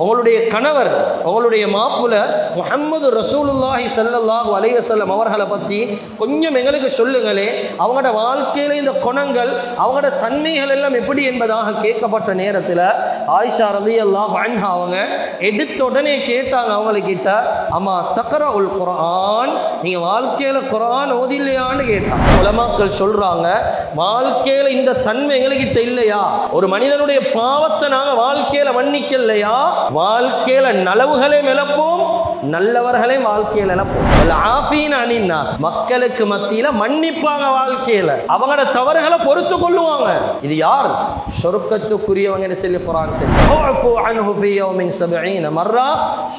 உங்களுடைய கணவர், உங்களுடைய மாப்பிள்ளை முஹம்மது ரசூலுல்லாஹி ஸல்லல்லாஹு அலைஹி வஸல்லம் அவர்களை பற்றி கொஞ்சம் எங்களுக்கு சொல்லுங்களே. அவங்களோட வாழ்க்கையில இந்த குணங்கள், அவங்களோட தன்மைகள் எல்லாம் எப்படி என்பதாக கேட்கப்பட்ட நேரத்தில் ஆயிஷா ரலியல்லாஹு அன்ஹா அவங்க எடுத்த உடனே கேட்டாங்க அவங்கக்கிட்ட, அம்மா தக்ரஉல் குர்ஆன், நீங்கள் வாழ்க்கையில் குர்ஆன் ஓதில்லையான்னு கேட்டாங்க. உலமாக்கள் சொல்றாங்க, வாழ்க்கையில் இந்த தன்மை எங்ககிட்ட இல்லையா? ஒரு மனிதனுடைய பாவத்தை நாங்கள் வாழ்க்கையில் மன்னிக்கலையா? வாழ்க்கையில நலவுகளை இழப்போம், நல்லவர்களே வாழ்க்கையில இழப்போம். மக்களுக்கு மத்தியில மன்னிப்பாங்க, வாழ்க்கையில அவங்களோட தவறுகளை பொறுத்து கொள்ளுவாங்க. இது யார்? சொர்க்கத்துக்குரியவங்க சொல்லி குர்ஆன்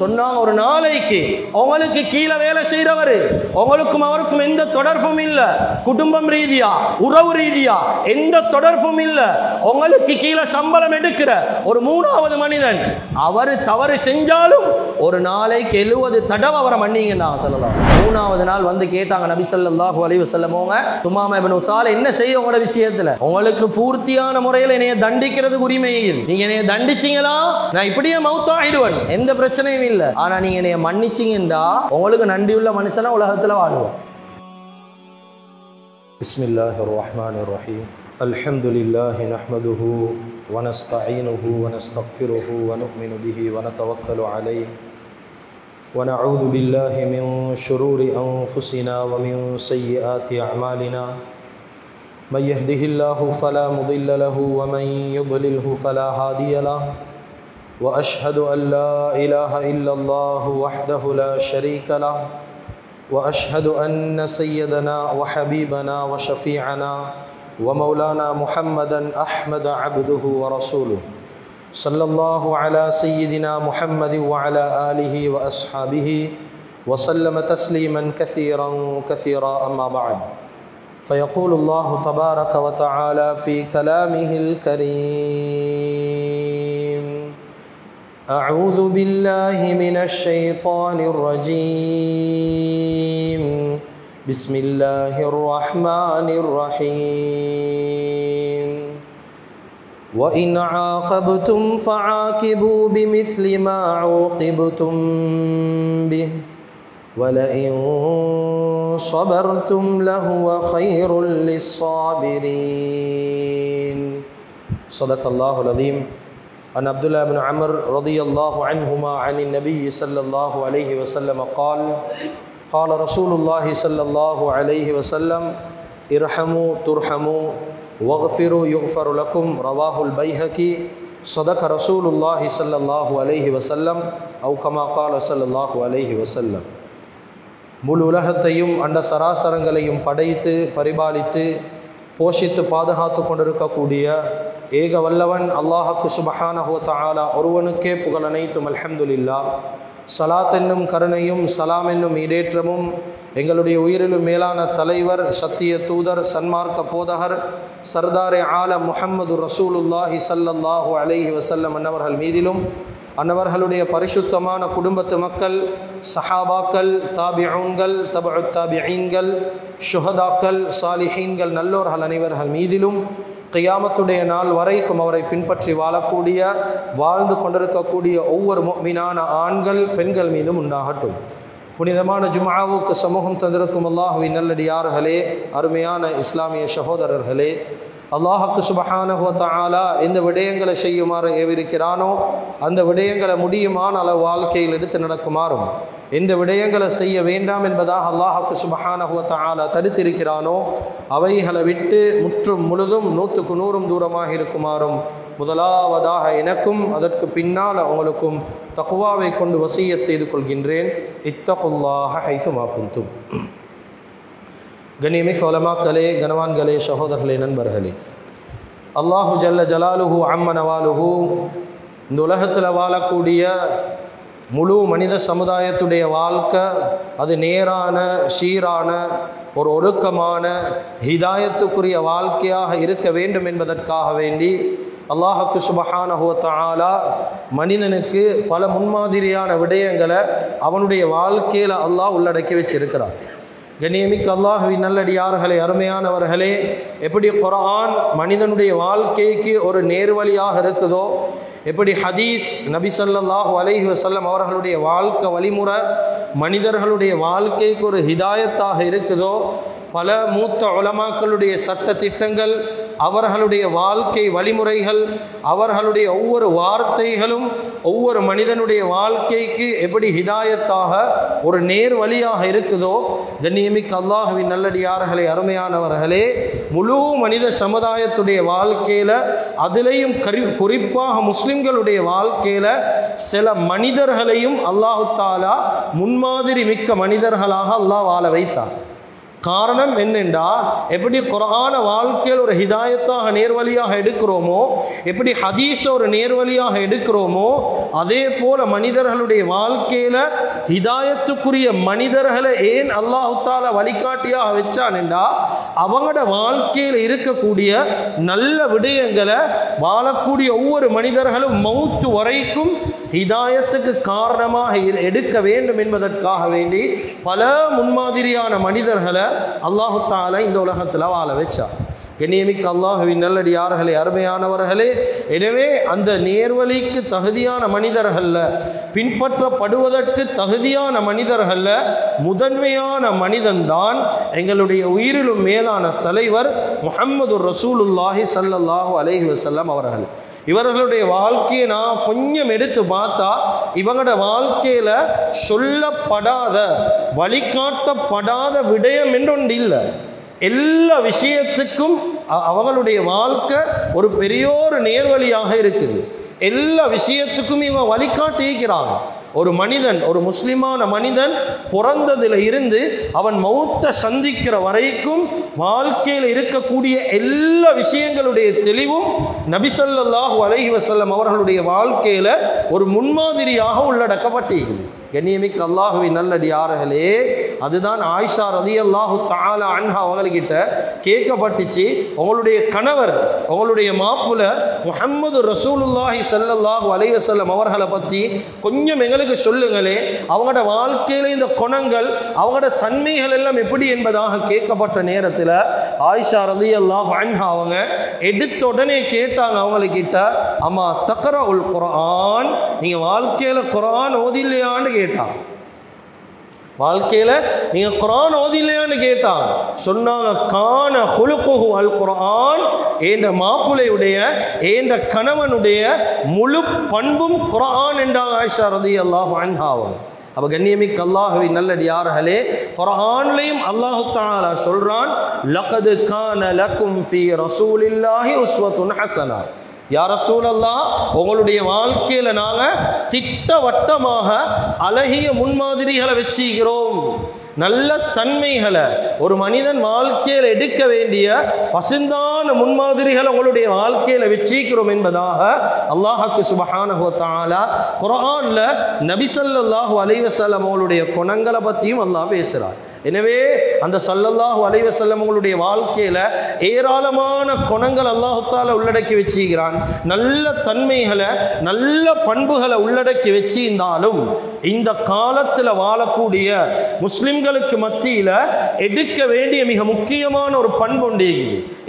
சொன்னாங்க. ஒரு நாளைக்கு உங்களுக்கு கீழே வேலை செய்யறவரு, உங்களுக்கும் அவருக்கும் எந்த தொடர்பும் இல்ல, குடும்பம் ரீதியா உறவு ரீதியா எந்த தொடர்பும் இல்ல, உங்களுக்கு கீழே சம்பளம் எடுக்கிற ஒரு மூணாவது மனிதன், அவரு தவறு செஞ்சாலும் ஒரு நாளைக்கு 70 தடவை அவரை மன்னிங்கன்னு சொல்லலாம். மூணாவது நாள் வந்து கேட்டாங்க நபி ஸல்லல்லாஹு அலைஹி வஸல்லம், துமாமா இப்னு உஸால் என்ன செய்ய உங்களோட விஷயத்துல? உங்களுக்கு பூர்த்தியான முறையில் என்னைய தண்டிக்கிறதுக்கு உரிமை இல்லை. நீங்க என்னைய தண்டிச்சீங்களா, நான் இப்படியே மௌத்தாயிடுவேன், எந்த பிரச்சனையும் இல்லை. ஆனா நீங்க என்னைய மன்னிச்சீங்கண்டா உங்களுக்கு நன்றியுள்ள மனுஷனா உலகத்துல வாழ்வோம். பிஸ்மில்லாஹிர் ரஹ்மானிர் ரஹீம். அல்ஹம்துலில்லாஹி நஹ்மதுஹு வ நஸ்தஈனுஹு வ நஸ்தக்ஃபிருஹு வ நு'மினு பிஹி வ நதவக்கலு அலைஹி வ நஊது பில்லாஹி மின் ஷுரூரி அன்ஃபுஸினா வ மின் ஸய்யிஆத்தி அஅமாலினா. மன் யஹ்திஹில்லாஹு ஃபலா முضில்ல லஹு வ மன் யுض்லில்ஹு ஃபலா ஹாதிய லஹு. வ அஷ்ஹது அன் லா இலாஹ இல்லல்லாஹு வஹ்தஹு லா ஷரீக லஹு. வ அஷ்ஹது அன்ன ஸய்யிதனா வ ஹபீபனா வ ஷஃபீஅனா ومولانا محمدا أحمد عبده ورسوله صلى الله على سيدنا محمد وعلى آله وأصحابه وسلم تسليما كثيرا كثيرا. أما بعد، فيقول الله تبارك وتعالى في كلامه الكريم: أعوذ بالله من الشيطان الرجيم. بسم الله الرحمن الرحيم. وإن عاقبتم فعاقبوا بمثل ما عوقبتم به ولئن صبرتم لهو خير للصابرين. صدق الله العظيم. عن عبد الله بن عمرو رضي الله عنهما عن النبي صلى الله عليه وسلم قال: قال رسول الله صلى الله عليه وسلم: ارحموا ترحموا واغفروا يغفر لكم. رواه البيهقي. صدق رسول الله صلى الله عليه وسلم أو كما قال صلى الله عليه وسلم. முழு உலகத்தையும் அண்ட சராசரங்களையும் படைத்து பரிபாலித்து போஷித்து பாதுகாத்து கொண்டிருக்கக்கூடிய ஏக வல்லவன் அல்லாஹ்வுக்கு சுப்ஹானஹு வ தஆலா ஒருவனுக்கே புகழ் அனைத்தும். அல்ஹம்துலில்லாஹ். சலாத் என்னும் கருணையும் சலாம் என்னும் ஈடேற்றமும் எங்களுடைய உயிரிலும் மேலான தலைவர், சத்திய தூதர், சன்மார்க்க போதகர், சர்தாரே ஆலம் முஹம்மது ரசூலுல்லாஹி ஸல்லல்லாஹு அலைஹி வஸல்லம் அன்னவர்கள் மீதிலும், அன்னவர்களுடைய பரிசுத்தமான குடும்பத்து மக்கள், சஹாபாக்கள், தாபிஊன்கள், தபஉத் தாபிஈன்கள், ஷுஹதாக்கள், சாலிஹீன்கள், நல்லோர்கள் அனைவர்கள் மீதிலும் கியாமத்துடைய நாள் வரைக்கும் அவரை பின்பற்றி வாழக்கூடிய, வாழ்ந்து கொண்டிருக்கக்கூடிய ஒவ்வொரு முஃமினான ஆண்கள் பெண்கள் மீதும் உண்டாகட்டும். புனிதமான ஜும்ஆவுக்கு சமூகம் தந்திருக்கும் அல்லாஹுவின் நல்லடியார்களே, அருமையான இஸ்லாமிய சகோதரர்களே, அல்லாஹ்வுக்கு சுப்ஹானஹு வ தஆலா எந்த விடயங்களை செய்யுமாறு ஏவிருக்கிறானோ அந்த விடயங்களை முடியுமான அளவு வாழ்க்கையில் எடுத்து நடக்குமாறும், எந்த விடயங்களை செய்ய வேண்டாம் என்பதாக அல்லாஹ்வுக்கு சுப்ஹானஹு வ தஆலா தடுத்திருக்கிறானோ அவைகளை விட்டு முற்றும் முழுதும் 100க்கு 100 தூரமாக இருக்குமாறும் முதலாவதாக எனக்கும் அதற்கு பின்னால் அவங்களுக்கும் தக்வாவை கொண்டு வசியத் செய்து கொள்கின்றேன். இத்தகுல்லாஹ ஹைசுமா குந்தும். கண்ணியமிக்க உலமாக்களே, கனவான்களே, சகோதரர்களே, நண்பர்களே, அல்லாஹு ஜல்ல ஜலாலுஹு அம்ம நவாலுஹு இந்த உலகத்தில் வாழக்கூடிய முழு மனித சமுதாயத்துடைய வாழ்க்கை அது நேரான சீரான ஒரு ஒழுக்கமான ஹிதாயத்துக்குரிய வாழ்க்கையாக இருக்க வேண்டும் என்பதற்காக வேண்டி அல்லாஹ்வுக்கு சுப்ஹானஹு வ தஆலா மனிதனுக்கு பல முன்மாதிரியான விடயங்களை அவனுடைய வாழ்க்கையில் அல்லாஹ் உள்ளடக்கி வச்சிருக்கிறார். கண்ணியமிக்க அல்லாஹ்வின் நல்லடியார்களே, அருமையானவர்களே, எப்படி குர்ஆன் மனிதனுடைய வாழ்க்கைக்கு ஒரு நேர்வழியாக இருக்குதோ, எப்படி ஹதீஸ் நபி ஸல்லல்லாஹு அலைஹி வஸல்லம் அவர்களுடைய வாழ்க்கை வழிமுறை மனிதர்களுடைய வாழ்க்கைக்கு ஒரு ஹிதாயத்தாக இருக்குதோ, பல மூத்த உலமாக்களுடைய சட்ட திட்டங்கள், அவர்களுடைய வாழ்க்கை வழிமுறைகள், அவர்களுடைய ஒவ்வொரு வார்த்தைகளும் ஒவ்வொரு மனிதனுடைய வாழ்க்கைக்கு எப்படி ஹிதாயத்தாக ஒரு நேர் வழியாக இருக்குதோ, கண்ணியமிக்க அல்லாஹ்வின் நல்லடியார்களே, அருமையானவர்களே, முழு மனித சமுதாயத்துடைய வாழ்க்கையில், அதிலையும் குறிப்பாக முஸ்லிம்களுடைய வாழ்க்கையில் சில மனிதர்களையும் அல்லாஹு தாலா முன்மாதிரி மிக்க மனிதர்களாக அல்லாஹ் வாழ வைத்தார். காரணம் என்னென்றா, எப்படி குர்ஆன வாழ்க்கையில் ஒரு ஹிதாயத்தாக நேர்வழியாக எடுக்கிறோமோ, எப்படி ஹதீஸ ஒரு நேர்வழியாக எடுக்கிறோமோ, அதே போல மனிதர்களுடைய வாழ்க்கையில ஹிதாயத்துக்குரிய மனிதர்களை ஏன் அல்லாஹ் தஆலா வழிகாட்டியாக வச்சான்டா, அவங்களோட வாழ்க்கையில் இருக்கக்கூடிய நல்ல விடயங்களை வாழக்கூடிய ஒவ்வொரு மனிதர்களும் மௌத்து வரைக்கும் ஹிதாயத்துக்கு காரணமாக எடுக்க வேண்டும் என்பதற்காக வேண்டி பல முன்மாதிரியான மனிதர்களை அல்லாஹு தஆலா இந்த உலகத்தில் வாழ வச்சார். கண்ணியமிக்க அல்லாஹ்வின் நல்லடியார்களே, அருமையானவர்களே, எனவே அந்த நேர்வழிக்கு தகுதியான மனிதர்கள்ல, பின்பற்றப்படுவதற்கு தகுதியான மனிதர்கள்ல முதன்மையான மனிதன்தான் எங்களுடைய உயிரிலும் மேலான தலைவர் முஹம்மது ரசூலுல்லாஹி ஸல்லல்லாஹு அலைஹி வஸல்லம் அவர்கள். இவர்களுடைய வாழ்க்கையை நான் கொஞ்சம் எடுத்து பார்த்தா, இவங்களோட வாழ்க்கையில சொல்லப்படாத வழிகாட்டப்படாத விடயம் என்றொன்று இல்லை. எல்லா விஷயத்துக்கும் அவங்களுடைய வாழ்க்கை ஒரு பெரியோரு நேர்வழியாக இருக்குது. எல்லா விஷயத்துக்கும் இவங்க வழிகாட்டிக்கிறாங்க. ஒரு மனிதன், ஒரு முஸ்லிமான மனிதன் பிறந்ததில் இருந்து அவன் மௌத்தை சந்திக்கிற வரைக்கும் வாழ்க்கையில் இருக்கக்கூடிய எல்லா விஷயங்களுடைய தெளிவும் நபி ஸல்லல்லாஹு அலைஹி வஸல்லம் அவர்களுடைய வாழ்க்கையில ஒரு முன்மாதிரியாக உள்ளடக்கப்பட்டிருக்கிறது. கண்ணியமிக்க அல்லாஹ்வின் நல்லடியார்களே, அதுதான் ஆயிஷா ரலியல்லாஹு தஆலா அன்ஹா அவங்ககிட்ட கேட்கப்பட்டுச்சு, உங்களுடைய கணவர், உங்களுடைய மாப்பிள்ளை முஹம்மது ரசூலுல்லாஹி ஸல்லல்லாஹு அலைஹி வஸல்லம் அவர்களை பற்றி கொஞ்சம் எங்களுக்கு சொல்லுங்களே, அவங்களோட வாழ்க்கையில இந்த குணங்கள், அவங்களோட தன்மைகள் எல்லாம் எப்படி என்பதாக கேட்கப்பட்ட நேரத்தில் ஆயிஷா ரலியல்லாஹு அன்ஹா அவங்க எடுத்த உடனே கேட்டாங்க அவங்கக்கிட்ட, அம்மா தக்ரஉல் குர்ஆன், நீங்க வாழ்க்கையில குர்ஆன் ஓதில்லையான்னு கேட்டாங்க. வாழ்க்கையில நீங்க குர்ஆன் ஓதில்லையான்னு கேட்டாங்க. சொன்னாங்க, கான ஹுலுகுஹு அல் குர்ஆன், ஏண்ட மாப்பிள்ளையுடைய ஏண்ட கணவனுடைய முழு பண்பும் குர்ஆன் என்றாங்க ஆயிஷா ரலியல்லாஹு அன்ஹா. அப்ப கண்ணியமிக்க அல்லாஹ்வின் நல்லடியார்களே, குர்ஆன்லயும் அல்லாஹ் தஆலா சொல்றான், லகத் கான லகும் ஃபீ ரசூலில்லாஹி உஸ்வத்துன் ஹஸனா. யா ரசூலல்லாஹ், உங்களுடைய வாழ்க்கையில நாங்க திட்டவட்டமாக அழகிய முன்மாதிரிகளை வச்சுக்கிறோம். நல்ல தன்மைகளை, ஒரு மனிதன் வாழ்க்கையில் எடுக்க வேண்டிய பசுந்தான முன்மாதிரிகளை உங்களுடைய வாழ்க்கையில வச்சிக்கிறோம் என்பதாக அல்லாஹ்வுக்கு சுப்ஹானஹு வ தஆலா குர்ஆன்ல நபி ஸல்லல்லாஹு அலைஹி வஸல்லம் அவங்களுடைய குணங்களை பற்றியும் அல்லாஹ் பேசுறார். எனவே அந்த ஸல்லல்லாஹு அலைஹி வஸல்லம் அவங்களுடைய வாழ்க்கையில ஏராளமான குணங்கள் அல்லாஹ் தஆலா உள்ளடக்கி வச்சிருக்கிறான். நல்ல தன்மைகளை, நல்ல பண்புகளை உள்ளடக்கி வச்சிருந்தாலும் இந்த காலத்தில் வாழக்கூடிய முஸ்லிம்களுக்கு மத்தியில எடுக்க வேண்டிய மிக முக்கியமான ஒரு பண்பு உண்டு.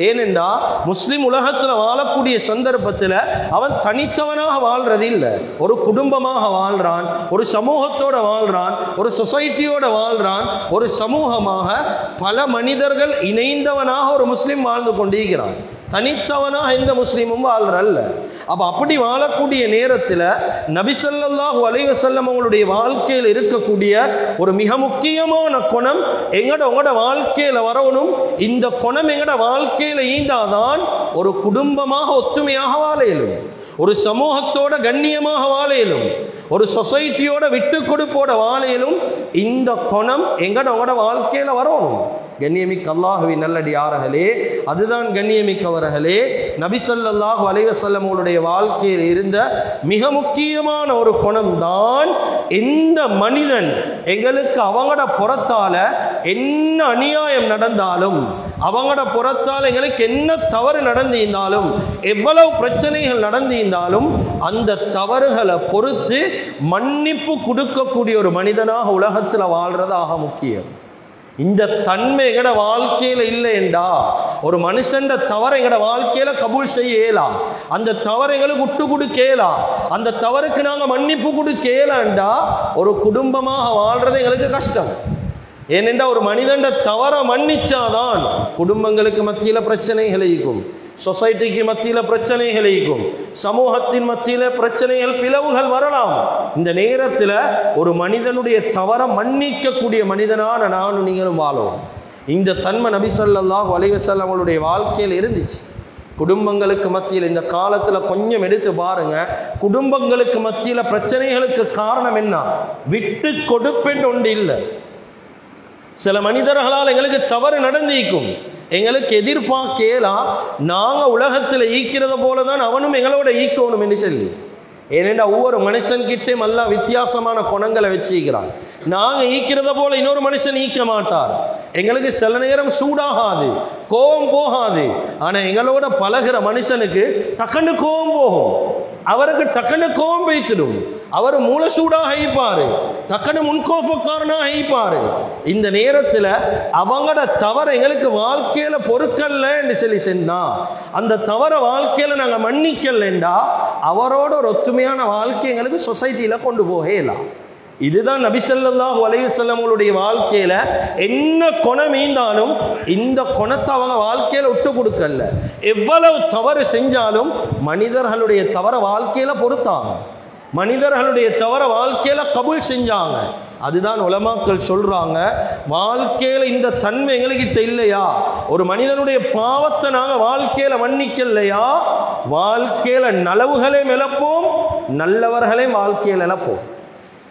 ஏனென்றா, முஸ்லிம் உலகத்தில் வாழக்கூடிய சந்தர்ப்பத்தில் அவன் தனித்தவனாக வாழ்றது இல்லை. ஒரு குடும்பமாக வாழ்றான், ஒரு சமூகத்தோட வாழ்றான், ஒரு சொசைட்டியோட வாழ்றான், ஒரு சமூகமாக பல மனிதர்கள் இணைந்தவனாக ஒரு முஸ்லிம் வாழ்ந்து கொண்டிருக்கிறான். தனித்தவனாக எந்த முஸ்லீமும் வாழ்றல்ல. அப்ப அப்படி வாழக்கூடிய நேரத்தில் நபி ஸல்லல்லாஹு அலைஹி வஸல்லம் அவங்களுடைய வாழ்க்கையில் இருக்கக்கூடிய ஒரு மிக முக்கியமான குணம் உங்களோட வாழ்க்கையில வரணும். இந்த குணம் எங்கட வாழ்க்கையில ஈந்தாதான் ஒரு குடும்பமாக ஒத்துமையாக வாழ இயலும், ஒரு சமூகத்தோட கண்ணியமாக வாழ இயலும், ஒரு சொசைட்டியோட விட்டு கொடுப்போட வாழ இயலும். இந்த குணம் உங்களோட வாழ்க்கையில வரணும். கண்ணியமிக்க அல்லாஹ்வின் நல்லடியார்களே, அதுதான் கண்ணியமிக்கவர்களே, நபி ஸல்லல்லாஹு அலைஹி வஸல்லம் அவருடைய வாழ்க்கையில் இருந்த மிக முக்கியமான ஒரு குணம் தான், எந்த மனிதன் எங்களுக்கு அவங்களோட புறத்தால என்ன அநியாயம் நடந்தாலும், அவங்களோட புறத்தால் எங்களுக்கு என்ன தவறு நடந்திருந்தாலும், எவ்வளவு பிரச்சனைகள் நடந்திருந்தாலும் அந்த தவறுகளை பொறுத்து மன்னிப்பு கொடுக்கக்கூடிய ஒரு மனிதனாக உலகத்தில் வாழ்றதாக முக்கியம். இந்த தன்மை எங்கட வாழ்க்கையில் இல்லை என்றா ஒரு மனுஷன் தவறை எங்கட வாழ்க்கையில கபூல் செய்ய இயலாம், அந்த தவறைகளுக்கு விட்டு கொடுக்கலாம், அந்த தவறுக்கு நாங்க மன்னிப்பு கொடுக்கலாண்டா ஒரு குடும்பமாக வாழ்றது எங்களுக்கு கஷ்டம். ஏனென்றா ஒரு மனிதன் தவற மன்னிச்சாதான் குடும்பங்களுக்கு மத்தியில பிரச்சனைகள் இருக்கும், சொசைட்டிக்கு மத்தியில பிரச்சனைகள் இருக்கும், சமூகத்தின் மத்தியில பிரச்சனைகள் பிளவுகள் வரலாம். இந்த நேரத்தில் ஒரு மனிதனுடைய தவற மன்னிக்கக்கூடிய மனிதனான நானும் நீங்களும் வாழும். இந்த தன்மை நபி ஸல்லல்லாஹு அலைஹி வஸல்லம் அவங்களுடைய வாழ்க்கையில் இருந்துச்சு. குடும்பங்களுக்கு மத்தியில் இந்த காலத்தில் கொஞ்சம் எடுத்து பாருங்க, குடும்பங்களுக்கு மத்தியில் பிரச்சனைகளுக்கு காரணம் என்ன? விட்டு கொடுப்பேன் ஒன்று இல்லை. சில மனிதர்களால் எங்களுக்கு தவறு நடந்திருக்கும், எங்களுக்கு எதிர்பார்க்கலாம் நாங்கள் உலகத்தில் ஈக்கிறத போல தான் அவனும் எங்களோட ஈக்கணும் என்று சொல்லி. ஏனென்றா ஒவ்வொரு மனுஷன்கிட்டையும் எல்லாம் வித்தியாசமான குணங்களை வச்சுக்கிறான். நாங்கள் ஈக்கிறத போல இன்னொரு மனுஷன் ஈக்க மாட்டார். எங்களுக்கு சில நேரம் சூடாகாது, கோபம் போகாது. ஆனால் எங்களோட பழகிற மனுஷனுக்கு டக்குன்னு கோபம் போகும், அவருக்கு டக்குன்னு கோபம் வைத்திடும், அவர் மூளை சூடாக ஆயிப்பாரு, டக்குன்னு முன்கோபக்காரனாக ஆயிப்பாரு. இந்த நேரத்தில் அவங்களோட தவறு எங்களுக்கு வாழ்க்கையில பொறுக்கல்ல என்று சொல்லி சொன்னா, அந்த தவற வாழ்க்கையில நாங்கள் மன்னிக்கலண்டா அவரோட ஒரு ஒத்துமையான வாழ்க்கை எங்களுக்கு சொசைட்டியில கொண்டு போகலாம். இதுதான் நபி ஸல்லல்லாஹு அலைஹி வஸல்லம் அவங்களுடைய வாழ்க்கையில என்ன குணம் இருந்தாலும் இந்த குணத்தை அவங்க வாழ்க்கையில விட்டு கொடுக்கல. எவ்வளவு தவறு செஞ்சாலும் மனிதர்களுடைய தவற வாழ்க்கையில பொறுத்தாங்க, மனிதர்களுடைய தவற வாழ்க்கையில கபூல் செஞ்சாங்க. அதுதான் உலமாக்கள் சொல்றாங்க, வாழ்க்கையில இந்த தன்மை எங்ககிட்ட இல்லையா, ஒரு மனிதனுடைய பாவத்தை நாங்க வாழ்க்கையில மன்னிக்கலையா, வாழ்க்கையில நலவுகளே இழப்போம், நல்லவர்களே வாழ்க்கையில இழப்போம்.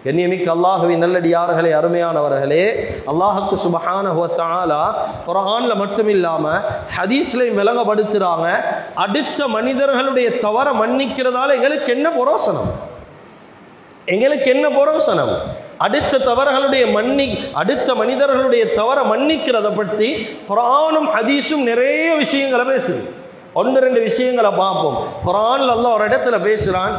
கண்ணியமிக்க அல்லாஹுவின் நல்லடியார்களே, அருமையானவர்களே, அல்லாஹுக்கு சுப்ஹானஹு வ தஆலா குர்ஆன்ல மட்டும் இல்லாம ஹதீஸ்லயும் விளங்கப்படுத்துறாங்க, அடுத்த மனிதர்களுடைய தவற மன்னிக்கிறதால எங்களுக்கு என்ன புரோசனம், எங்களுக்கு என்ன புரோசனம்? அடுத்த மனிதர்களுடைய தவற மன்னிக்கிறத பற்றி குர்ஆனும் ஹதீஸும் நிறைய விஷயங்களை பேசுது. ஒன்று ரெண்டு விஷயங்களை பார்ப்போம். குர்ஆன்ல அல்லாஹ் ஒரு இடத்துல பேசுறான்,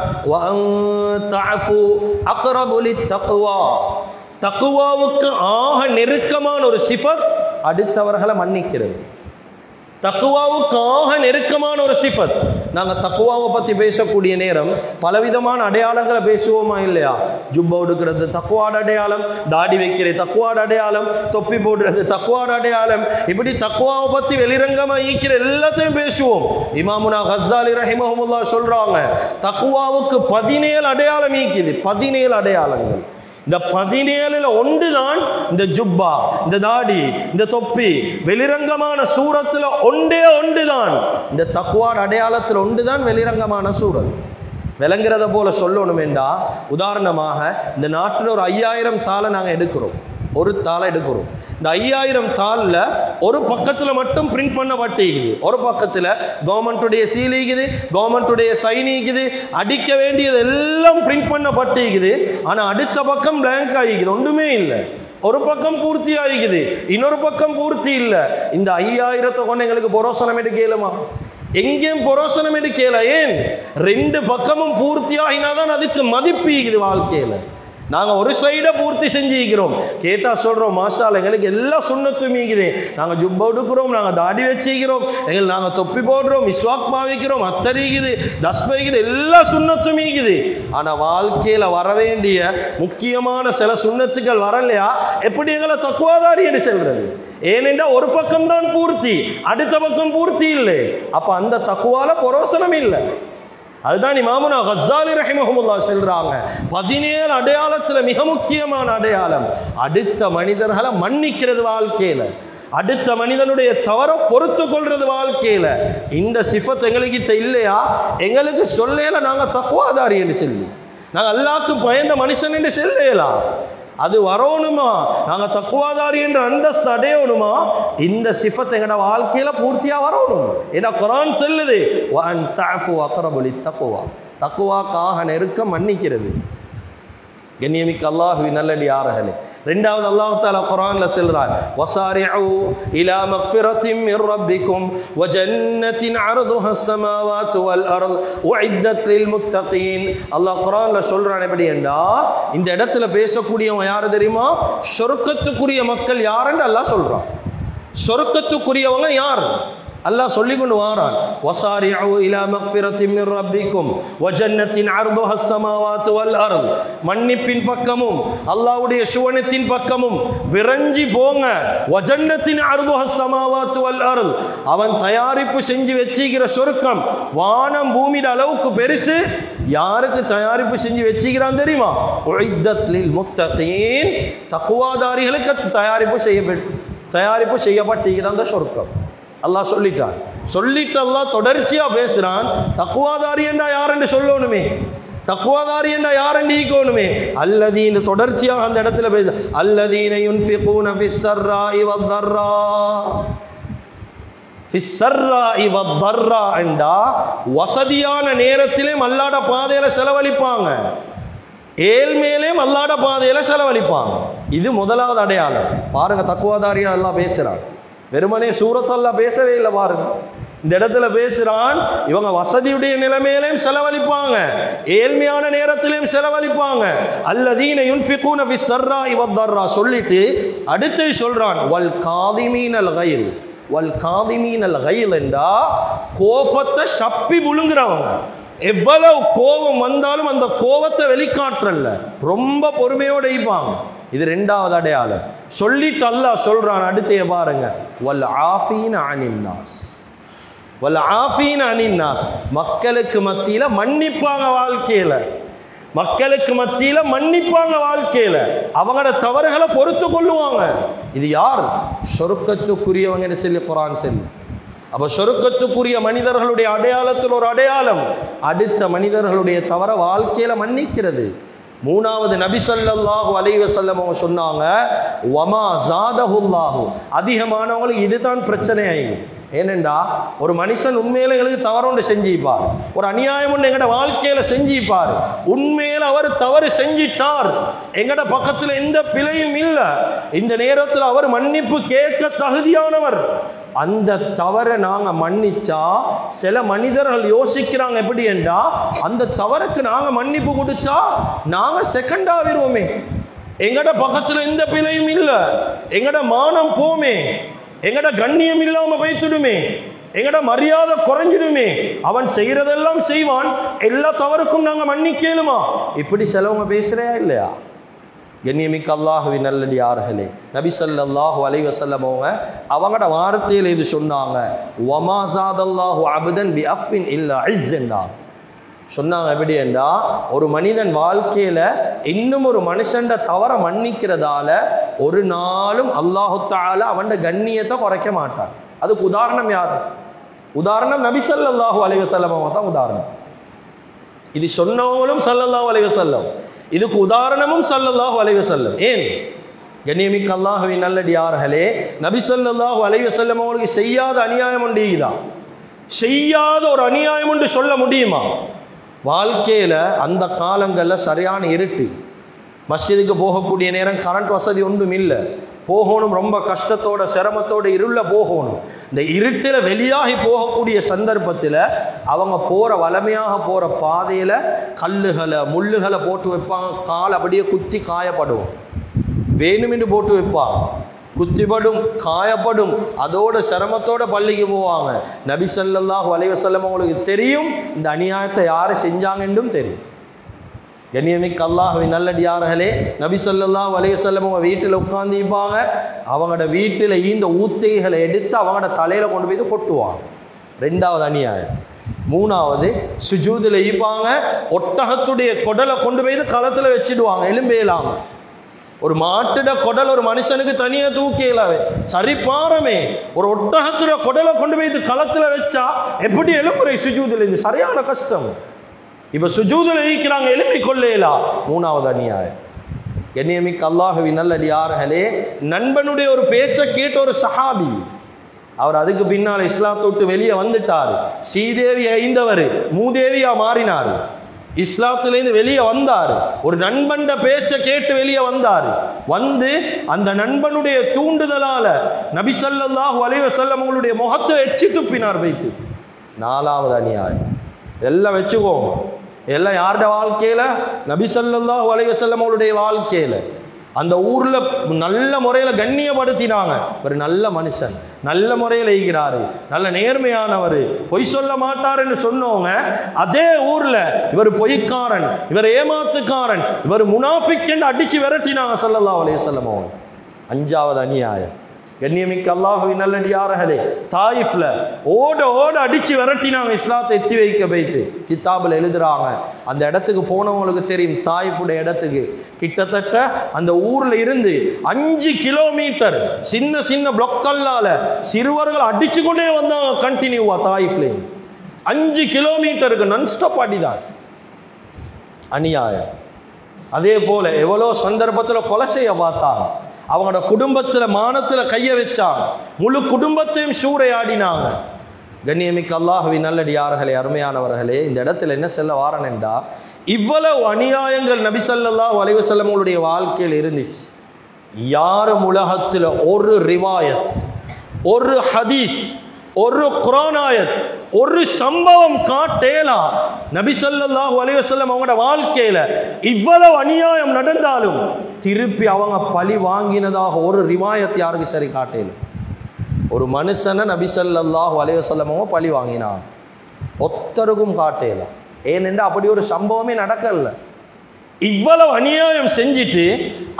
தக்வாவுக்கு ஆக நெருக்கமான ஒரு சிஃபத் அடுத்தவர்களை மன்னிக்கிறது. தக்குவாவுக்கு ஆக நெருக்கமான ஒரு சிஃபத். நாங்கள் தக்குவாவை பற்றி பேசக்கூடிய நேரம் பலவிதமான அடையாளங்களை பேசுவோமா இல்லையா? ஜுப்பா எடுக்கிறது தக்குவாட அடையாளம், தாடி வைக்கிறது தக்குவாட அடையாளம், தொப்பி போடுறது தக்குவாட அடையாளம், இப்படி தக்குவாவை பற்றி வெளிரங்கமாக ஈக்கிற எல்லாத்தையும் பேசுவோம். இமாமுனா கஸ்ஸாலி ரஹிமஹுல்லாஹ் சொல்றாங்க, தக்குவாவுக்கு 17 அடையாளம் ஈக்குது, 17 அடையாளங்கள். இந்த 17ல் ஒன்றுதான் இந்த ஜுப்பா, இந்த தாடி, இந்த தொப்பி, வெளிரங்கமான சூரத்துல ஒன்றுதான் இந்த தக்வாட அடையாளத்தில் ஒன்றுதான் வெளிரங்கமான சூரத். விளங்குறத போல சொல்லணுமேண்டா, உதாரணமாக இந்த நாட்டில் ஒரு 5000 தாளை நாங்கள் எடுக்கிறோம், ஒரு தாளை எடுக்கிறோம். இந்த 5000 தாளில் ஒரு பக்கத்தில் மட்டும் பிரிண்ட் பண்ணப்பட்டிருக்குது, ஒரு பக்கத்தில் கவர்மெண்ட்டுடைய சீலிக்குது, கவர்மெண்ட்டுடைய சைனிக்குது, அடிக்க வேண்டியது எல்லாம் பிரிண்ட் பண்ணப்பட்டிருக்குது. ஆனால் அடுத்த பக்கம் பிளாங்க் ஆகிக்குது, ஒன்றுமே இல்லை. ஒரு பக்கம் பூர்த்தி ஆகிக்குது, இன்னொரு பக்கம் பூர்த்தி இல்லை. இந்த 5000 கொண்டு எங்களுக்கு புரோசனம் எடுக்கலுமா? எங்கேயும் புரோசனம் எடுக்கல. ஏன்? 2 பக்கமும் பூர்த்தி ஆகினாதான் அதுக்கு மதிப்பீகுது வாழ்க்கையில. நாங்கள் ஒரு சைடை பூர்த்தி செஞ்சுக்கிறோம், கேட்டால் சொல்கிறோம் மாஷாஅல்லாஹ் எங்களுக்கு எல்லா சுன்னத்தும் ஈக்குது, நாங்கள் ஜுப்பா எடுக்கிறோம், நாங்கள் தாடி வச்சுக்கிறோம், நாங்கள் தொப்பி போடுறோம், மிஸ்வாக் பாவிக்கிறோம், அத்தரிக்குது, தஸ்பைக்குது, எல்லா சுன்னத்தும் ஈக்குது. ஆனால் வாழ்க்கையில் வர வேண்டிய முக்கியமான சில சுன்னத்துக்கள் வரலையா, எப்படி எங்களை தக்குவாதாரி என்று சொல்றது? ஏனென்றால் ஒரு பக்கம் தான் பூர்த்தி, அடுத்த பக்கம் பூர்த்தி இல்லை. அப்போ அந்த தக்குவால புரோசனம் இல்லை. அதுதான் இமாமுனா கஸ்ஸாலி ரஹிமஹுல்லாஹ் சொல்றாங்க, 17 அடையாளத்துல மிக முக்கியமான அடையாளம் அடுத்த மனிதர்களை மன்னிக்கிறது வாழ்க்கையில, அடுத்த மனிதனுடைய தவற பொறுத்து கொள்றது வாழ்க்கையில. இந்த சிஃபத் எங்ககிட்ட இல்லையா, எங்களுக்கு சொல்லல நாங்க தக்வாதாரி என்று சொல்லி, நாங்க அல்லாஹ்க்கு பயந்த மனுஷன் என்று சொல்லலாம். அது வரணுமா, நாங்கள் தக்குவாதாரி என்ற அந்தஸ்து அடையணுமா, இந்த சிஃபத் எங்கட வாழ்க்கையில பூர்த்தியா வரணும். ஏன்னா குர்ஆன் சொல்லுது, வஅன் தஅஃபு அக்ரபு லித்தக்வா, தக்குவாக்காக நெருக்கம் மன்னிக்கிறது. கண்ணியமிக்க அல்லாஹ்வின் நல்லடியார்களே, ரெண்டாவது அல்லாஹ் தஆலா குர்ஆன்ல சொல்றார், வஸாரிஉ இலா மக்ஃபிரத்தின் மிர் ரப்பிக்கும் வ ஜன்னத்தின் அர்துஹா ஸமாவாத்து வல் அர்த் உஇத்தத் லில் முத்தகீன். அல்லாஹ் குர்ஆன்ல சொல்றான் எப்படி என்றா, இந்த இடத்துல பேசக்கூடியவங்க யாரு தெரியுமா? சொர்க்கத்துக்குரிய மக்கள் யாருன்னு அல்லாஹ் சொல்றான். சொர்க்கத்துக்குரியவங்க யார்? அல்லாஹ் சொல்லிக் கொண்டு வாரான், வஸாரிஉ இலா மக்ஃபிரத்தின் மின் ரப்பிக்கும் வ ஜன்னத்தின் அர்துஹா ஸமாவாத்து வல் அர்த். மன்னிப்பின் பக்கமும் அல்லாஹ்வுடைய சுவனத்தின் பக்கமும் விரைஞ்சி போங்க. வ ஜன்னத்தின் அர்துஹா ஸமாவாத்து வல் அர்த். அவன் தயாரிப்பு செஞ்சு வச்சிக்கிற சொர்க்கம் வானம் பூமியிட அளவுக்கு பெருசு. யாருக்கு தயாரிப்பு செஞ்சு வச்சிக்கிறான் தெரியுமா? உஇத்தத் லில் முத்தகீன். தக்வாதாரிகளுக்கு தயாரிப்பு செய்யப்பட்டிருக்கிற அந்த சொர்க்கம் அல்லாஹ் சொல்லிட்டான். சொல்லிட்டு அல்லாஹ் தொடர்ச்சியா பேசுறான். தக்வாதாரி என்றா யார் என்று சொல்லணுமே, தக்வாதாரி என்றா யார் என்று ஈக்கணுமே. அல்லதீன தொடர்ச்சியாக அந்த இடத்துல பேச, அல்லதீன யுன்ஃபிகூன ஃபிஸ் ஸர்ராஇ வத்-தர்ரா. ஃபிஸ் ஸர்ராஇ வத்-தர்ரா என்றா வசதியான நேரத்திலே அல்லாஹ்ட பாதையில செலவழிப்பாங்க, ஏழ்மையிலே அல்லாஹ்ட பாதையில செலவழிப்பாங்க. இது முதலாவது அடையாளம். பாருங்க, தக்வாதாரியா அல்லாஹ் பேசுறான். வெறுமனே சூரத் அல்லாஹ் பேசவே இல்லை. பாருங்க, இந்த இடத்துல பேசுறான். இவங்க வசதியுடைய நிலைமையிலையும் செலவழிப்பாங்க, ஏழ்மையான நேரத்திலையும் செலவழிப்பாங்க. அல்லதீன யுன்ஃபிகூன ஃபிஸ் ஸர்ராஇ வத்-தர்ரா சொல்லிட்டு அடுத்து சொல்றான், வல் காதிமீனல் கைல். வல் காதிமீனல் கைல் என்றா கோபத்தை சப்பி முழுங்குறவங்க. எவ்வளவு கோபம் வந்தாலும் அந்த கோபத்தை வெளிக்காற்றல்ல, ரொம்ப பொறுமையோட இருப்பாங்க. இது ரெண்டாவது அடையாளம். சொல்லிட்டு அல்லாஹ் சொல்றான். அடுத்து பாருங்க, வல் ஆஃபீன அனின் நாஸ். வல் ஆஃபீன அனின் நாஸ். மக்களுக்கு மத்தியில மன்னிப்பாங்க வாழ்க்கையில, மக்களுக்கு மத்தியில மன்னிப்பாங்க வாழ்க்கையில, அவங்களோட தவறுகளை பொறுத்து கொள்ளுவாங்க. இது யார்? சொர்க்கத்துக்குரியவங்க சொல்லி குர்ஆன் சொல்லி. அப்ப சொர்க்கத்துக்குரிய மனிதர்களுடைய அடையாளத்தில் ஒரு அடையாளம் அடுத்த மனிதர்களுடைய தவற வாழ்க்கையில மன்னிக்கிறது. மூணாவது நபி ஸல்லல்லாஹு அலைஹி வஸல்லம் அவங்க சொன்னாங்க, வமா ஜாதஹுல்லாஹு. அதிகமானவங்களுக்கு இதுதான் பிரச்சனையாயிடும். ஏனென்றா ஒரு மனுஷன் உண்மையில எங்களுக்கு தவறொன்று செஞ்சிப்பார், ஒரு அநியாயம் ஒன்று எங்கட வாழ்க்கையில செஞ்சிப்பார், உண்மையில அவர் தவறு செஞ்சிட்டார், எங்கட பக்கத்துல எந்த பிழையும் இல்லை, இந்த நேரத்தில் அவர் மன்னிப்பு கேட்க தகுதியானவர். அந்த தவறை நாங்க மன்னிச்சா சில மனிதர்கள் யோசிக்கிறாங்க எப்படி என்றா, அந்த தவறுக்கு நாங்க மன்னிப்பு கொடுத்தா நாங்க செகண்ட் ஆகிருவோமே, எங்கட பக்கத்துல எந்த பிழையும் இல்லை, எங்கட மானம் போமே, எங்கட கண்ணியம் இல்லாம வைத்துடுமே, எங்கட மரியாதை குறைஞ்சிடுமே, அவன் செய்யறதெல்லாம் செய்வான், எல்லா தவறுக்கும் நாங்க மன்னிக்கலுமா? இப்படி சிலவங்க பேசுறையா இல்லையா? கண்ணியமிக்க அல்லாஹுவின் நல்லடியார்களே, நபி ஸல்லல்லாஹு அலைஹி வஸல்லம் அவங்களோட வார்த்தையில் இது சொன்னாங்க, வமா ஸாதல்லாஹு அப்தன் பி அஃபின் இல்லா இஸ்ஸன்னா. சொன்னாங்க எப்படி என்றா, ஒரு மனிதன் வாழ்க்கையில இன்னும் ஒரு மனுஷன் தவற மன்னிக்கிறதால ஒரு நாளும் அல்லாஹு தஆலா அவன் கண்ணியத்தை குறைக்க மாட்டான். அதுக்கு உதாரணம் யார்? உதாரணம் நபி ஸல்லல்லாஹு அலைஹி வஸல்லம் தான் உதாரணம். இது சொன்னவங்களும் ஸல்லல்லாஹு அலைஹி வஸல்லம், இதுக்கு உதாரணமும் ஸல்லல்லாஹு அலைஹி வஸல்லம். ஏன்? கண்ணியமிக்க அல்லாஹ்வின் நல்லடியார்களே, நபி ஸல்லல்லாஹு அலைஹி வஸல்லம் அவங்களுக்கு செய்யாத அநியாயம் உண்டுதா? செய்யாத ஒரு அநியாயம் உண்டு சொல்ல முடியுமா? வாழ்க்கையில அந்த காலங்கள்ல சரியான இருட்டு, மஸ்ஜிதுக்கு போகக்கூடிய நேரம் கரண்ட் வசதி ஒன்றும் இல்லை, போகணும் ரொம்ப கஷ்டத்தோட சிரமத்தோட இருள போகணும். இந்த இருட்டில் வெளியாகி போகக்கூடிய சந்தர்ப்பத்தில் அவங்க போகிற வளமையாக போகிற பாதையில் கல்லுகளை முள்ளுகளை போட்டு வைப்பாங்க, கால் அப்படியே குத்தி காயப்படும், வேணுமென்று போட்டு வைப்பாங்க, குத்திப்படும் காயப்படும், அதோட சிரமத்தோட பள்ளிக்கு போவாங்க. நபி ஸல்லல்லாஹு அலைஹி வஸல்லம் அவங்களுக்கு தெரியும் இந்த அநியாயத்தை யார் செஞ்சாங்கன்றும் தெரியும். கண்ணியமிக்க அல்லாஹ்வின் நல்லடியார்களே, நபி ஸல்லல்லாஹு அலைஹி வஸல்லம் அவங்க வீட்டில் உட்கார்ந்திருப்பாங்க, அவங்களோட வீட்டில் இந்த ஊத்தைகளை எடுத்து அவங்களோட தலையில் கொண்டு போய் கொட்டுவாங்க. ரெண்டாவது அநியாயம். மூணாவது, சுஜூதில் இருப்பாங்க, ஒட்டகத்துடைய குடலை கொண்டு போய் களத்தில் வச்சிடுவாங்க, எலும்பேலாம. ஒரு மாட்டுட குடல் ஒரு மனுஷனுக்கு தனியாக தூக்கலாவே, சரி பாரமே, ஒரு ஒட்டகத்துடைய குடலை கொண்டு போய் களத்தில் வச்சா எப்படி எலும்புரை சுஜூதில்? இது சரியான கஷ்டம். இப்ப சுஜூதுல இருக்கிறாங்க, எழுப்பி கொள்ளேலா. மூணாவது அநியாயம். கண்ணியமிக்க அல்லாஹ்வின் நல்லடியார்களே, நண்பனுடைய ஒரு பேச்சை கேட்ட ஒரு சஹாபி, அவர் அதுக்கு பின்னால் இஸ்லாத்தை விட்டு வெளியே வந்துட்டார், ஸ்ரீதேவி ஐந்தவர் மூதேவியா மாறினார், இஸ்லாத்திலேருந்து வெளியே வந்தார், ஒரு நண்பண்ட பேச்சை கேட்டு வெளியே வந்தார். வந்து அந்த நண்பனுடைய தூண்டுதலால நபி ஸல்லல்லாஹு அலைஹி வஸல்லம் அவங்களுடைய முகத்தை எச்சி துப்பினார் வைத்து. நாலாவது அநியாயம். எல்லாம் வச்சுக்கோங்க, எல்லாம் யாருடைய வாழ்க்கையில? நபி ஸல்லல்லாஹு அலைஹி வஸல்லம் அவருடைய வாழ்க்கையில. அந்த ஊர்ல நல்ல முறையில கண்ணியப்படுத்தினாங்க. ஒரு நல்ல மனுஷன், நல்ல முறையில் ஈகிறாரு, நல்ல நேர்மையானவர், பொய் சொல்ல மாட்டார் என்று சொன்னவங்க அதே ஊர்ல இவர் பொய்க்காரன், இவர் ஏமாத்துக்காரன், இவர் முனாஃபிக் என்று அடிச்சு விரட்டினாங்க ஸல்லல்லாஹு அலைஹி வஸல்லம். அஞ்சாவது அநியாயம். கண்ணியமிக்க அல்லாஹ்வின் நல்லடியார்களே, தாயிஃப்ல ஓட ஓட அடிச்சு விரட்டினாங்க, இஸ்லாத்தை எத்தி வைக்க வைத்து. கிதாபில் எழுதுறாங்க, அந்த இடத்துக்கு போனவங்களுக்கு தெரியும், தாயிஃபுடைய இடத்துக்கு கிட்டத்தட்ட அந்த ஊர்ல இருந்து 5 கிலோமீட்டர் சின்ன சின்ன பிளாக்கல்லால சிறுவர்கள் அடிச்சு கொண்டே வந்தாங்க கண்டினியூவா. தாயிஃப்ல 5 கிலோமீட்டருக்கு நன்ஸ்டாப் அடிதான். அநியாயம். அதே போல எவ்வளோ சந்தர்ப்பத்தில் கொலை செய்ய பார்த்தாங்க, அவங்களோட குடும்பத்துல மானத்துல கைய வச்சாங்க, முழு குடும்பத்தையும் சூறையாடினாங்க. கண்ணியமிக்க அல்லாஹ்வின் நல்லடியார்களே, அருமையானவர்களே, இந்த இடத்துல என்ன சொல்ல வாரன் என்றா, இவ்வளவு அநியாயங்கள் நபி ஸல்லல்லாஹு அலைஹி வஸல்லம் உடைய வாழ்க்கையில் இருந்துச்சு. யாரும் உலகத்துல ஒரு ரிவாயத், ஒரு ஹதீஸ், ஒரு குர்ஆன் ஆயத், ஒரு சம்பவம் காட்டேலாம் நபி ஸல்லல்லாஹு அலைஹி வஸல்லம் அவங்களோட வாழ்க்கையில இவ்வளவு அநியாயம் நடந்தாலும் திருப்பி அவங்க பழி வாங்கினதாக ஒரு ரிவாயத் யாருக்கு சரி காட்டேல. ஒரு மனுஷனை நபி ஸல்லல்லாஹு அலைஹி வஸல்லம் அவங்க பழி வாங்கினாங்க, ஒத்தருக்கும் காட்டேல. ஏனென்றா அப்படி ஒரு சம்பவமே நடக்கல. இவ்வளவு அநியாயம் செஞ்சுட்டு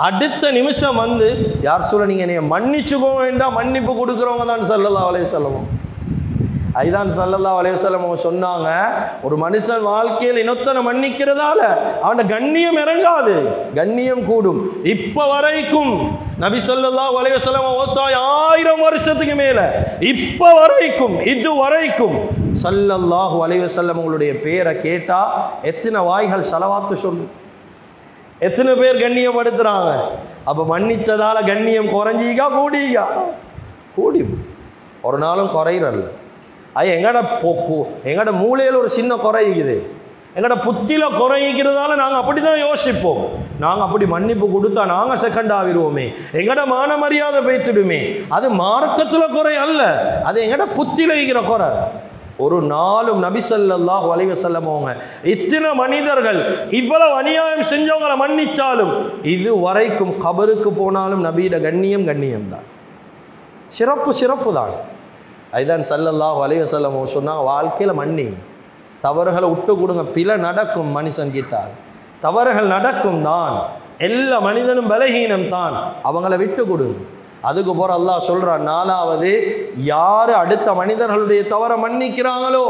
அடுத்த நிமிஷம் வந்து யார் சொல்ல, நீங்க என்னைய மன்னிச்சுக்கோ வேண்டாம், மன்னிப்பு கொடுக்குறவங்க தான் ஸல்லல்லாஹு அலைஹி வஸல்லம். ஐதான் ஸல்லல்லாஹு அலைஹி வஸல்லம் அவங்க சொன்னாங்க, ஒரு மனுஷன் வாழ்க்கையில் இன்னொத்தனை மன்னிக்கிறதால அவன கண்ணியம் இறங்காது, கண்ணியம் கூடும். இப்ப வரைக்கும் நபி ஸல்லல்லாஹு அலைஹி வஸல்லம் 1000 வருஷத்துக்கு மேல இப்ப வரைக்கும் இது வரைக்கும் ஸல்லல்லாஹு அலைஹி வஸல்லம் உங்களுடைய பேரை கேட்டா எத்தனை வாய்கள் ஸலவாத்து சொல்லு, எத்தனை பேர் கண்ணியப்படுத்துறாங்க. அப்ப மன்னிச்சதால கண்ணியம் குறைஞ்சிக்கா கூடிக்கா? கூடி ஒரு நாளும் குறையிறல்ல. அது எங்கட மூளையில் ஒரு சின்ன குறையுது, எங்கட புத்தியில குறைக்கிறதால நாங்கள் அப்படிதான் யோசிப்போம். நாங்கள் அப்படி மன்னிப்பு கொடுத்தா நாங்கள் செகண்ட் ஆகிடுவோமே, எங்கட மான மரியாதை பேத்துடுமே. அது மார்க்கத்தில் குறை அல்ல, அது எங்கட புத்தியில இருக்கிற குறை. ஒரு நாளும் நபி ஸல்லல்லாஹு அலைஹி வஸல்லம் அவங்க இத்தனை மனிதர்கள் இவ்வளவு அநியாயம் செஞ்சவங்களை மன்னிச்சாலும் இது வரைக்கும் கபருக்கு போனாலும் நபியிட கண்ணியம் தான், சிறப்பு சிறப்பு தான். அதுதான் ஸல்லல்லாஹு அலைஹி வஸல்லம் சொன்னாங்க, வாழ்க்கையில மன்னி, தவறுகளை விட்டு கொடுங்க. பிழை நடக்கும், மனுஷன் கிட்டார் தவறுகள் நடக்கும் தான், எல்லா மனிதனும் பலகீனம் தான், அவங்கள விட்டு கொடுங்க. அதுக்கு போற அல்லாஹ் சொல்றான், நாலாவது, யாரு அடுத்த மனிதர்களுடைய தவறை மன்னிக்கிறாங்களோ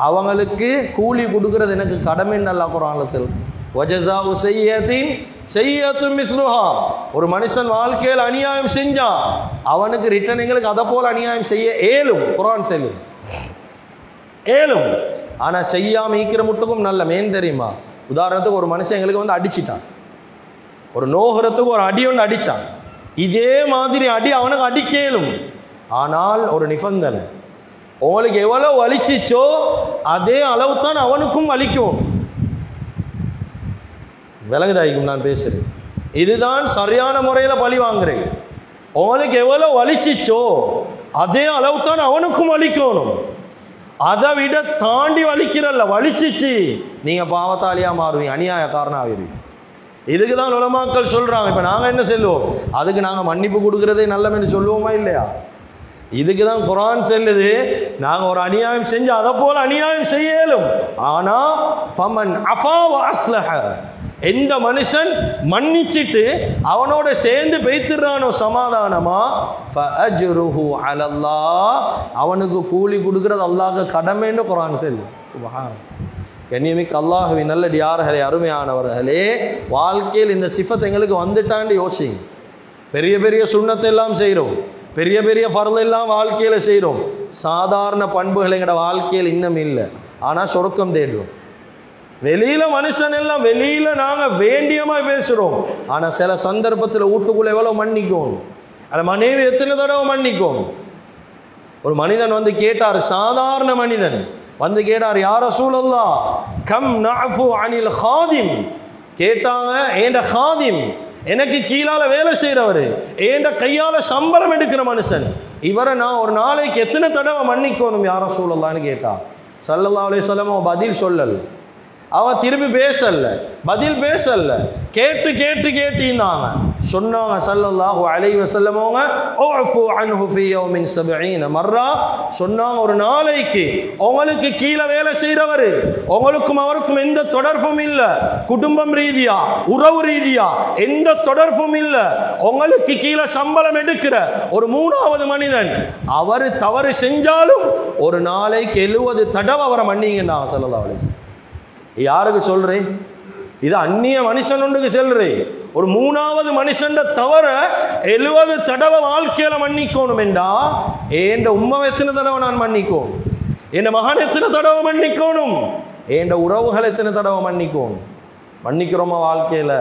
அவங்களுக்கு கூலி கொடுக்கிறது எனக்கு கடமைன்னு அல்லாஹ் குர்ஆன்ல சொல்றான். வஜஸாஉ ஸய்யிஅத்தின் ஸய்யிஅத்தும் மிஸ்லுஹா. ஒரு மனுஷன் வாழ்க்கையில் அநியாயம் செஞ்சான், அவனுக்கு ரிட்டர்ன் எங்களுக்கு அதை போல அநியாயம் செய்ய ஏலும், குர்ஆன் சொல்லு ஏலும். ஆனா செய்யாம ஈக்கிற முட்டுக்கும் நல்ல மேன் தெரியுமா? உதாரணத்துக்கு ஒரு மனுஷன் எங்களுக்கு வந்து அடிச்சிட்டான், ஒரு நோகிறதுக்கு ஒரு அடி ஒன்று அடிச்சான், இதே மாதிரி அடி அவனுக்கு அடிக்கலும். ஆனால் ஒரு நிபந்தனை, உங்களுக்கு எவ்வளவு வலிச்சிச்சோ அதே அளவு தான் அவனுக்கும் வலிக்கும். விலங்குதாய்க்கும் நான் பேசுறேன், இதுதான் சரியான முறையில் பழி வாங்குறேன். உங்களுக்கு எவ்வளவு வலிச்சிச்சோ அதே அளவு தான் அவனுக்கும் வலிக்கணும், அதை விட தாண்டி வலிக்கிறல்ல. வலிச்சிச்சு நீங்க பாவத்தாலியா மாறுவீங்க, அநியாயக்காரனா ஆகிடுவீங்க. இதுக்கு தான் உலமாக்கள் சொல்றாங்க. இப்ப நாங்க என்ன சொல்லுவோம், அதுக்கு நாங்க மன்னிப்பு கொடுக்கறதே நல்லமென்று சொல்லுவோமா இல்லையா? இதுக்கு தான் குர்ஆன் சொல்லுது, நாங்க ஒரு அநியாயம் செஞ்சு அதை போல அநியாயம் செய்யலும். ஆனா ஃபமன் அஃபா வ அஸ்லஹ, எந்த மனுஷன் மன்னிச்சிட்டு அவனோட சேர்ந்து பேய்த்துறானோ சமாதானமா, ஃபஅஜ்ருஹு அலல்லாஹ், அவனுக்கு கூலி கொடுக்கிறது அல்லாஹ்க்கு கடமைன்னு குர்ஆன் சொல்லு. சுப்ஹான். கண்ணியமிக்க அல்லாஹ்வின் நல்லடியார்களே, அருமையானவர்களே, வாழ்க்கையில் இந்த சிஃபத் எங்களுக்கு வந்துட்டான்னு யோசிங்க. பெரிய பெரிய சுன்னத்தை எல்லாம் செய்கிறோம், பெரிய பெரிய ஃபர்து எல்லாம் வாழ்க்கையில செய்கிறோம், சாதாரண பண்புகள் எங்களோட வாழ்க்கையில் இன்னும் இல்லை. ஆனால் சொர்க்கம் தேடுறோம். வெளியில மனுஷன் எல்லாம் வெளியில நாங்க வேண்டியமா பேசுறோம், ஆனா சில சந்தர்ப்பத்தில் வீட்டுக்குள்ள எவ்வளவு மன்னிக்கும், அந்த மனைவி எத்தனை தடவை மன்னிக்கும். ஒரு மனிதன் வந்து கேட்டார், சாதாரண மனிதன் வந்து கேட்டார், யா ரசூலல்லாஹ் கம் நஅஃபு அனில் ஹாதிம். கேட்டாங்க, ஏண்ட ஹாதிம், எனக்கு கீழால வேலை செய்யறவர், ஏண்ட கையால சம்பளம் எடுக்கிற மனுஷன், இவரை நான் ஒரு நாளைக்கு எத்தனை தடவை மன்னிக்கணும் யா ரசூலல்லாஹ்னு கேட்டா. ஸல்லல்லாஹு அலைஹி வஸல்லம் பதில் சொல்லல். அவன் திரும்பி பேசல, பதில் பேசல, கேட்டு கேட்டு கேட்டிருந்தாங்க. சொன்னாங்க ஸல்லல்லாஹு அலைஹி வஸல்லம் அவங்க உஃபு அன்ஹு ஃபீ யௌமின் 70 மர்ரா. சொன்னாங்க ஒரு நாளைக்கு உங்களுக்கு கீழே வேலை செய்யறவர், உங்களுக்கும் அவருக்கும் எந்த தொடர்பும் இல்ல, குடும்பம் ரீதியா உறவு ரீதியா எந்த தொடர்பும் இல்ல, உங்களுக்கு கீழே சம்பளம் எடுக்கிற ஒரு 3வது மனிதன் அவர் தவறு செஞ்சாலும் ஒரு நாளைக்கு 70 தடவை அவரை மன்னிங்கன்னாங்க ஸல்லல்லாஹு அலைஹி வஸல்லம். யாருக்கு சொல்றேன்? இது அந்நிய மனுஷன் ஒன்றுக்கு சொல்றேன். ஒரு 3வது மனுஷன் தவற 70 தடவை வாழ்க்கையில மன்னிக்கணும் என்றா ஏண்ட உம்மாவை எத்தனை தடவை நான் மன்னிக்கணும்? என் மகன் எத்தனை தடவை மன்னிக்கணும்? ஏண்ட உறவுகள் எத்தனை தடவை மன்னிக்கணும்? மன்னிக்கிறோமா வாழ்க்கையில?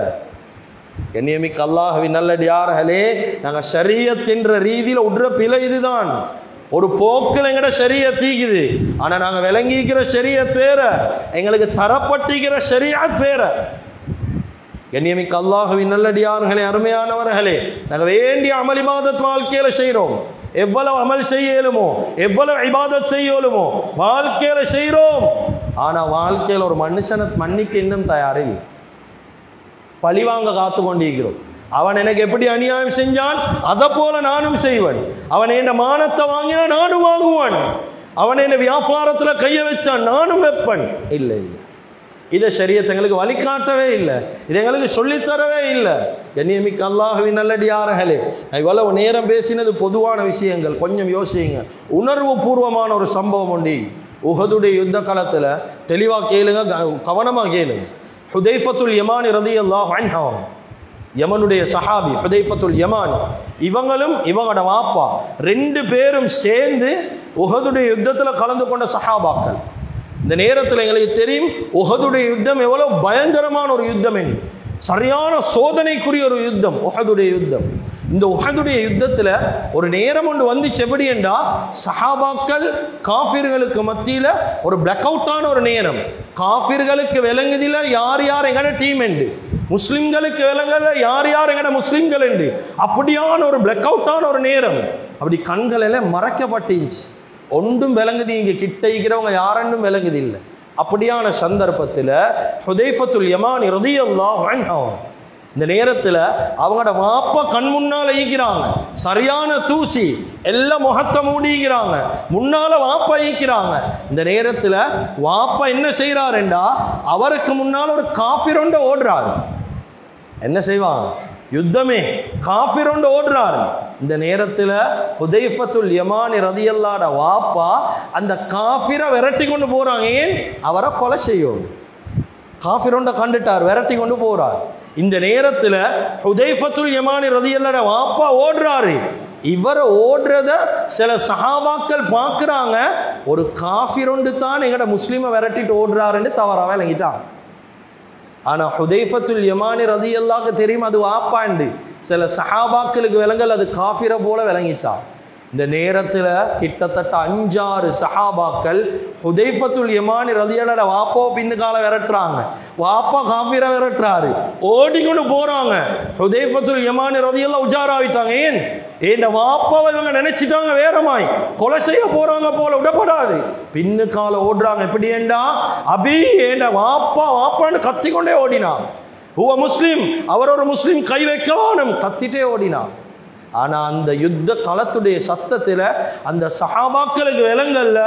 கண்ணியமிக்க அல்லாஹ்வின் நல்லடியார்களே, நாங்க ஷரியத் என்ற ரீதியில உட்ற பிழை இதுதான். ஒரு போக்கில் எங்கட ஷரியத் தீக்குது, ஆனா நாங்க விளங்கிக்கிற ஷரியத் வேற, எங்களுக்கு தரப்பட்டிக்கிற ஷரியத் வேற. கண்ணியமிக்க அல்லாஹ்வின் நல்லடியார்களே, அருமையானவர்களே, நாங்க வேண்டிய அமல் இபாதத் வாழ்க்கையில செய்யறோம். எவ்வளவு அமல் செய்யலுமோ, எவ்வளவு இபாதத் செய்யலுமோ வாழ்க்கையில செய்யறோம். ஆனா வாழ்க்கையில ஒரு மனுஷனை மன்னிக்க இன்னும் தயாரில்லை. பழிவாங்க காத்து கொண்டிருக்கிறோம். அவன் எனக்கு எப்படி அநியாயம் செஞ்சான் அதை போல நானும் செய்வன். அவன் என்ன மானத்தை வாங்கினா நானும் வாங்குவான். அவன் என்ன வியாபாரத்துல கைய வச்சான் நானும் வைப்பன். இல்லை இல்லை, இதை ஷரியத் எங்களுக்கு வழிகாட்டவே இல்லை, இது எங்களுக்கு சொல்லித்தரவே இல்லை. கண்ணியமிக்க அல்லாஹ்வின் நல்லடியார்களே, இவ்வளவு நேரம் பேசினது பொதுவான விஷயங்கள். கொஞ்சம் யோசிங்க. உணர்வு பூர்வமான ஒரு சம்பவம் உண்டு. உஹதுடைய யுத்த காலத்துல தெளிவா கேளுங்க, கவனமா கேளுங்க. ஹுதைஃபத்துல் யமானி ரலியல்லாஹு அன்ஹு, யமனுடைய சஹாபி ஹுதைஃபத்துல் யமானி, இவங்களும் இவங்களோட வாப்பா 2 பேரும் சேர்ந்து உஹதுடைய யுத்தத்துல கலந்து கொண்ட சஹாபாக்கள். இந்த நேரத்தில் எங்களுக்கு தெரியும் உஹதுடைய யுத்தம் எவ்வளவு பயங்கரமான ஒரு யுத்தம் என்று. சரியான சோதனைக்குரிய ஒரு யுத்தம் உஹதுடைய யுத்தம். இந்த உஹதுடைய யுத்தத்துல ஒரு நேரம் ஒன்று வந்துச்சு. எப்படி என்றா, சஹாபாக்கள் காஃபிர்களுக்கு மத்தியில ஒரு பிளாக் அவுட்டான ஒரு நேரம். காஃபிர்களுக்கு விளங்குதில யார் யார் எங்கட டீம் என்று, முஸ்லிம்களுக்கு விளங்கல யார் யார் எங்கட முஸ்லிம்கள் என்று. அப்படியான ஒரு பிளாக் அவுட்டான ஒரு நேரம். அப்படி கண்கள் எல்லாம் மறைக்கப்பட்டுச்சு, ஒன்றும் விளங்குது, இங்க கிட்ட இருக்கிறவங்க யாரென்னும் விளங்குது இல்லை. அப்படியான சந்தர்ப்பத்தில் ஹுதைஃபத்துல் யமானி ரலியல்லாஹு அன்ஹு இந்த நேரத்தில் அவங்களோட வாப்பா கண் முன்னால ஈக்கிறாங்க, சரியான தூசி எல்லாம் முகத்தை மூடிக்கிறாங்க, முன்னால வாப்பா ஈக்கிறாங்க. இந்த நேரத்தில் வாப்பா என்ன செய்யறாருண்டா, அவருக்கு முன்னால் ஒரு காஃபிர் ஓடுறாரு. என்ன செய்வாங்க? யுத்தமே காஃபிர் ஓடுறாரு. இந்த நேரத்தில் ஹுதைஃபத்துல் யமானி ரலியல்லாஹு வாப்பா அந்த காஃபிரை விரட்டி கொண்டு போறாங்க. ஏன்? அவரை கொலை செய்யும். காஃபிர் கண்டுட்டார், விரட்டி கொண்டு போறார். இந்த நேரத்தில் ஹுதைஃபத்துல் யமானி ரலியல்லாஹு வாப்பா ஓடுறாரு. இவரை ஓடுறத சில சஹாபாக்கள் பார்க்குறாங்க. ஒரு காஃபிர் தான் எங்கட முஸ்லீமை விரட்டிட்டு ஓடுறாருன்னு தவறாக விளங்கிட்டான். ஆனால் ஹுதைஃபத்துல் யமானி ரலியல்லாஹு தெரியும் அது வாப்பாண்டு. சில சஹாபாக்களுக்கு விளங்கல் அது காஃபிரை போல விளங்கிட்டான். இந்த நேரத்தில் கிட்டத்தட்ட 5-6 சஹாபாக்கள் ஹுதைஃபத்துல் யமானி ரலியல்லாஹு வாப்பா பின்னுக்கால விரட்டுறாங்க. வாப்பா காஃபிரை விரட்டுறாரு, ஓடிக்கொண்டு போறாங்க. ஹுதைஃபத்துல் யமானி ரலியல்லாஹு உஜாராவிட்டாங்க. ஏன்? ஏண்ட வாப்பாவை இவங்க நினைச்சிட்டாங்க வேறமாய் கொலை செய்ய போறாங்க போல, விடப்படாது. பின்னுக்கால ஓடுறாங்க. எப்படி ஏண்டா, அபி ஏண்ட வாப்பா வாப்பான்னு கத்திக்கொண்டே ஓடினான். ஹுவ முஸ்லிம், அவர் ஒரு முஸ்லிம், கை வைக்கவானும் கத்திட்டே ஓடினான். ஆனா அந்த யுத்த களத்துடைய சத்தத்துல அந்த சஹாபாக்களுக்கு விலங்கல்ல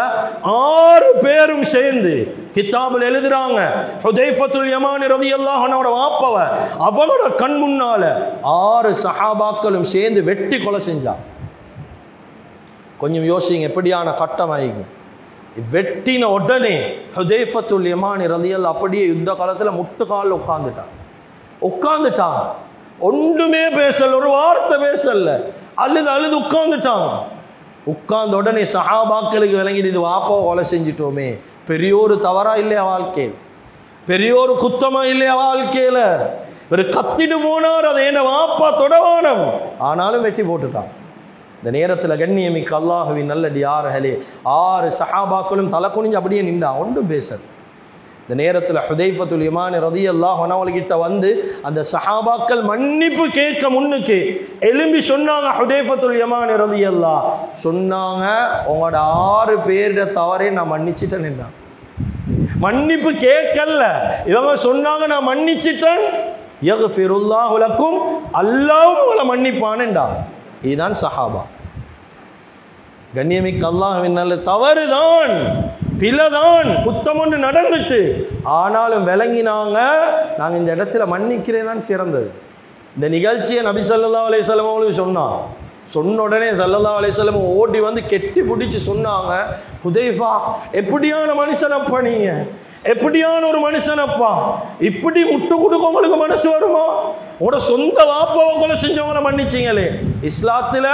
6 பேரும் சேர்ந்து கிதாபில் எழுதுறாங்க, ஹுதைஃபத்துல் யமானி ரலியல்லாஹு அன்ஹுவோட வாப்பவ அவனோட கண் முன்னால 6 சஹாபாக்களும் சேர்ந்து வெட்டி கொலை செஞ்சான். கொஞ்சம் யோசிங்க, எப்படியான கட்டமாயிங்க. வெட்டின உடனே ஹுதைஃபத்துல் யமானி ரலியல்லாஹு அப்படியே யுத்த காலத்துல முட்டுக்கால உட்கார்ந்துட்டான். ஒன்றுமே பேசல, ஒரு வார்த்தை பேசல, அழுது உட்கார்ந்துட்டாங்க. உட்கார்ந்த உடனே சஹாபாக்களுக்கு விளங்கிட்டு இது வாப்பாவை கொலை செஞ்சிட்டோமே, பெரியோரு தவறா இல்லையா வாழ்க்கையில், பெரியோரு குத்தமா இல்லையா வாழ்க்கையில. ஒரு கத்திட்டு போனார், அதை என்ன வாப்பா தொடவானம், ஆனாலும் வெட்டி போட்டுட்டான். இந்த நேரத்தில் கண்ணியமிக்க அல்லாஹ்வின் நல்லடியார்களே 6 சஹாபாக்களும் தலை குனிஞ்சு அப்படியே நின்றா, ஒன்றும் பேசல. இந்த நேரத்தில் ஹுதைஃபத்துல் யமானி ரலியல்லாஹு அன்ஹு கிட்ட வந்து அந்த சஹாபாக்கள் மன்னிப்பு கேட்க முன்னுக்கு எழும்பி சொன்னாங்க. ஹுதைஃபத்துல் யமானி ரலியல்லாஹு சொன்னாங்க, உங்களோட 6 பேருடைய தவறை நான் மன்னிச்சிட்டேன். மன்னிப்பு கேட்கல. இவங்க சொன்னாங்க நான் மன்னிச்சிட்டேன், யக்ஃபிருல்லாஹு லக்கும், அல்லாஹ் உங்களை மன்னிப்பான்டா. இதுதான் சஹாபா. கண்ணியமிக்க அல்லாஹ்வின் நல்ல தவறுதான், பிழைதான், குத்தம் ஒன்று நடந்துட்டு, ஆனாலும் விளங்கினாங்க நாங்கள் இந்த இடத்துல மன்னிக்கிறேன் தான் சிறந்தது. இந்த நிகழ்ச்சியை நபி ஸல்லல்லாஹு அலைஹி வஸல்லம் அவங்களுக்கு சொன்ன உடனே ஸல்லல்லாஹு அலைஹி வஸல்லம் ஓடி வந்து கெட்டி பிடிச்சி சொன்னாங்க, ஹுதைஃபா எப்படியான மனுஷனப்பா, நீங்க எப்படியான ஒரு மனுஷனப்பா, இப்படி முட்டு கொடுக்க உங்களுக்கு மனசு வருமா? உங்களோட சொந்த வாப்பாவை கொலை செஞ்சவங்களை மன்னிச்சிங்களே, இஸ்லாத்துல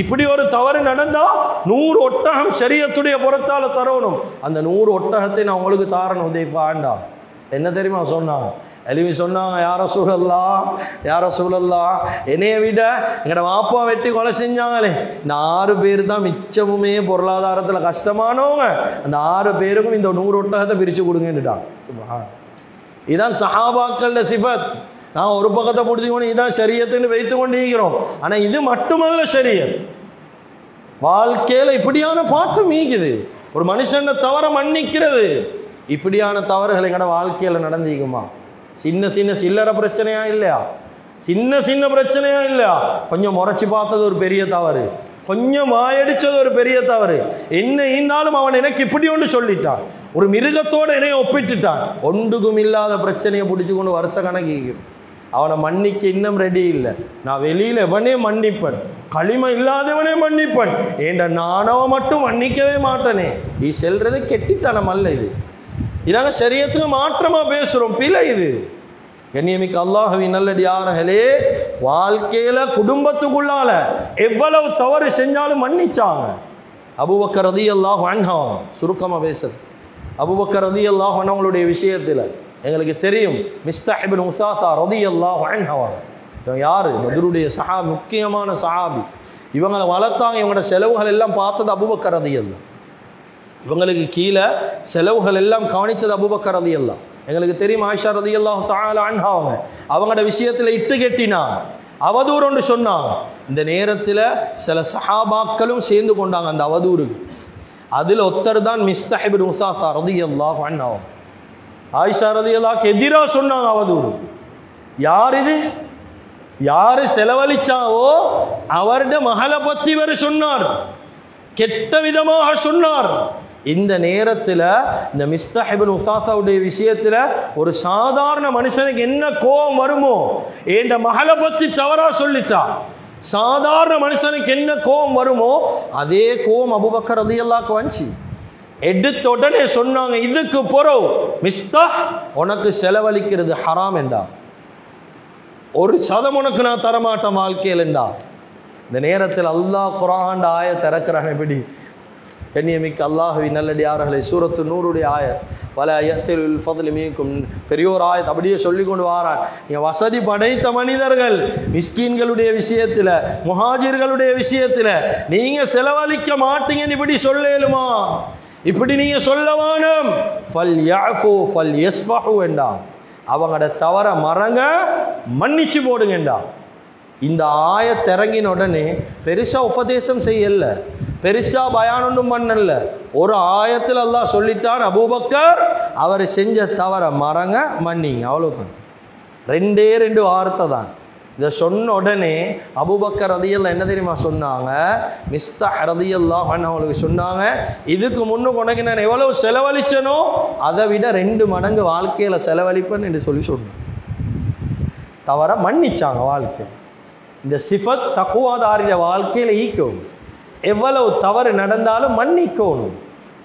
இப்படி ஒரு தவறு நடந்தா 100 ஒட்டகம் ஷரியத்துடைய புறத்தால தரணும், அந்த 100 ஒட்டகத்தை நான் உங்களுக்கு தாரணும் ஹுதைஃபாண்டா. என்ன தெரியுமா சொன்னாங்க? எலிவி சொன்னாங்க, யார சூழல்லா என்னைய விட எங்கட வாப்பா வெட்டி கொலை செஞ்சாங்களே, இந்த 6 பேர் தான் மிச்சமுமே பொருளாதாரத்துல கஷ்டமானவங்க, அந்த 6 பேருக்கும் இந்த 100 ஒட்டகத்தை பிரிச்சு கொடுங்கன்னுட்டாங்க. சுப்ஹான். இதான் சஹாபாக்களோட சிஃபத். நான் ஒரு பக்கத்தை பிடிச்சிக்கொண்டு இதான் ஷரியத்துன்னு வைத்து கொண்டு இருக்கிறோம். ஆனா இது மட்டுமல்ல ஷரியத். வாழ்க்கையில இப்படியான பாட்டு மீக்குது. ஒரு மனுஷன் தவற மன்னிக்கிறது, இப்படியான தவறுகள் எங்கட வாழ்க்கையில நடந்திக்குமா? சின்ன சின்ன சில்லற பிரச்சனையா இல்லையா? சின்ன பிரச்சனையா இல்லையா? கொஞ்சம் முறைச்சி பார்த்தது ஒரு பெரிய தவறு, கொஞ்சம் வாயடிச்சது ஒரு பெரிய தவறு. என்ன இருந்தாலும் அவன் எனக்கு இப்படி ஒன்று சொல்லிட்டான், ஒரு மிருகத்தோட என்னைய ஒப்பிட்டுட்டான், ஒன்றுக்கும் இல்லாத பிரச்சனையை பிடிச்சு கொண்டு வருஷ கணக்கு அவனை மன்னிக்க இன்னும் ரெடி இல்லை. நான் வெளியில எவனே மன்னிப்பன், களிமை இல்லாதவனே மன்னிப்பன், ஏண்ட நானவ மட்டும் மன்னிக்கவே மாட்டேனே. நீ செல்றது கெட்டித்தனம் அல்ல. இது இதாங்க ஷரியத்துக்கு மாற்றமா பேசுறோம், பிழை இது. கண்ணியமிக்க அல்லாஹ்வின் நல்லடியார்களே, வாழ்க்கையில குடும்பத்துக்குள்ளால எவ்வளவு தவறு செஞ்சாலும் மன்னிச்சாங்க. அபூபக்கர் ரலியல்லாஹு அன்ஹு, சுருக்கமா பேசுறது, அபூபக்கர் ரலியல்லாஹு அன்ஹு அவங்களுடைய விஷயத்துல எங்களுக்கு தெரியும். மிஸ்தாஹ் இப்னு உஸாஸா ரலியல்லாஹு அன்ஹு இவங்க யாரு? பத்ருடைய சஹாபி, முக்கியமான சஹாபி. இவங்களை வளர்த்தாங்க, இவங்களோட செலவுகள் எல்லாம் பார்த்தது அபூபக்கர் ரலியல்லாஹு. இவங்களுக்கு கீழே செலவுகள் எல்லாம் கவனிச்சது அபூபக்கர் ரலியல்லாஹு. எங்களுக்கு தெரியும் ஆயிஷா ரலியல்லாஹு தஆலா அன்ஹா அவங்களோட விஷயத்துல இட்டு கெட்டினா அவதூறு ஒன்று சொன்னாங்க. இந்த நேரத்தில் சில சஹாபாக்களும் சேர்ந்து கொண்டாங்க அந்த அவதூறுக்கு. அதில் ஒருத்தர் தான் மிஸ்தாஹ் இப்னு உஸாஸா ரலியல்லாஹு அன்ஹு. ஆயிஷா ரலியல்லாஹுக்கு எதிராக சொன்னாங்க அவதூறு. யார் இது? யாரு செலவழிச்சாவோ அவருடைய மகளை பத்தி இவர் சொன்னார், கெட்ட விதமாக சொன்னார். இந்த நேரத்தில் இந்த மிஸ்தாஹ் இப்னு உஸாஸாவுடைய விஷயத்தில் ஒரு சாதாரண மனுஷனுக்கு என்ன கோபம் வருமோ, என்ற மகளை பத்தி தவறா சொல்லிட்டா சாதாரண மனுஷனுக்கு என்ன கோபம் வருமோ அதே கோபம் அபூபக்கர் ரலியல்லாஹு வந்துச்சு. எடுத்த உடனே சொன்னாங்க, இதுக்கு பொறவு மிஸ்தாஹ் உனக்கு செலவழிக்கிறது ஹராம் என்றா, 1% உனக்கு நான் தரமாட்டேன் வாழ்க்கையில் என்றா. இந்த நேரத்தில் அல்லாஹ் குர்ஆன் ஆயத் இறக்குறான். எப்படி? கண்ணியமிக்க அல்லாஹ்வின் நல்லடியார்களே, சூரத்து நூருடைய ஆயத், வலா யஹ்திலுல் ஃபத்லி மீன்கும், பெரியோர் ஆயத் அப்படியே சொல்லி கொண்டு வாரான். நீங்கள் வசதி படைத்த மனிதர்கள் மிஸ்கீன்களுடைய விஷயத்தில், முஹாஜிர்களுடைய விஷயத்தில் நீங்கள் செலவழிக்க மாட்டீங்கன்னு இப்படி சொல்லலுமா? இப்படி நீங்கள் சொல்லவானம். ஃபல் யஃபு ஃபல் யஸ்ஃபஹு என்றா, அவங்களோட தவற மறங்க, மன்னிச்சு போடுங்கண்டா. இந்த ஆயத் இறங்கின உடனே பெருசா உபதேசம் செய்யல, பெருசா பயான் ஒன்றும் பண்ணல. ஒரு ஆயத்தில் அல்லாஹ் சொல்லிட்டான், அபூபக்கர் அவர் செஞ்ச தவற மறங்க, மன்னிங்க, அவ்வளவுதான். 2 வார்த்தை தான். இதை சொன்ன உடனே அபூபக்கர் ரலியல்லாஹு என்ன தெரியுமா சொன்னாங்க? மிஸ்தாஹ் ரலியல்லாஹு அன்ஹு அவங்களுக்கு சொன்னாங்க, இதுக்கு முன்னுக்கு உனக்கு நான் எவ்வளவு செலவழிச்சனோ அதை விட 2 மடங்கு வாழ்க்கையில செலவழிப்பேன்னு என்று சொல்லி சொன்னாங்க. தவற மன்னிச்சாங்க. வாழ்க்கை இந்த சிஃபத் தக்வாதாரிய வாழ்க்கையில ஈக்கணும். எவ்வளவு தவறு நடந்தாலும் மன்னிக்கணும்,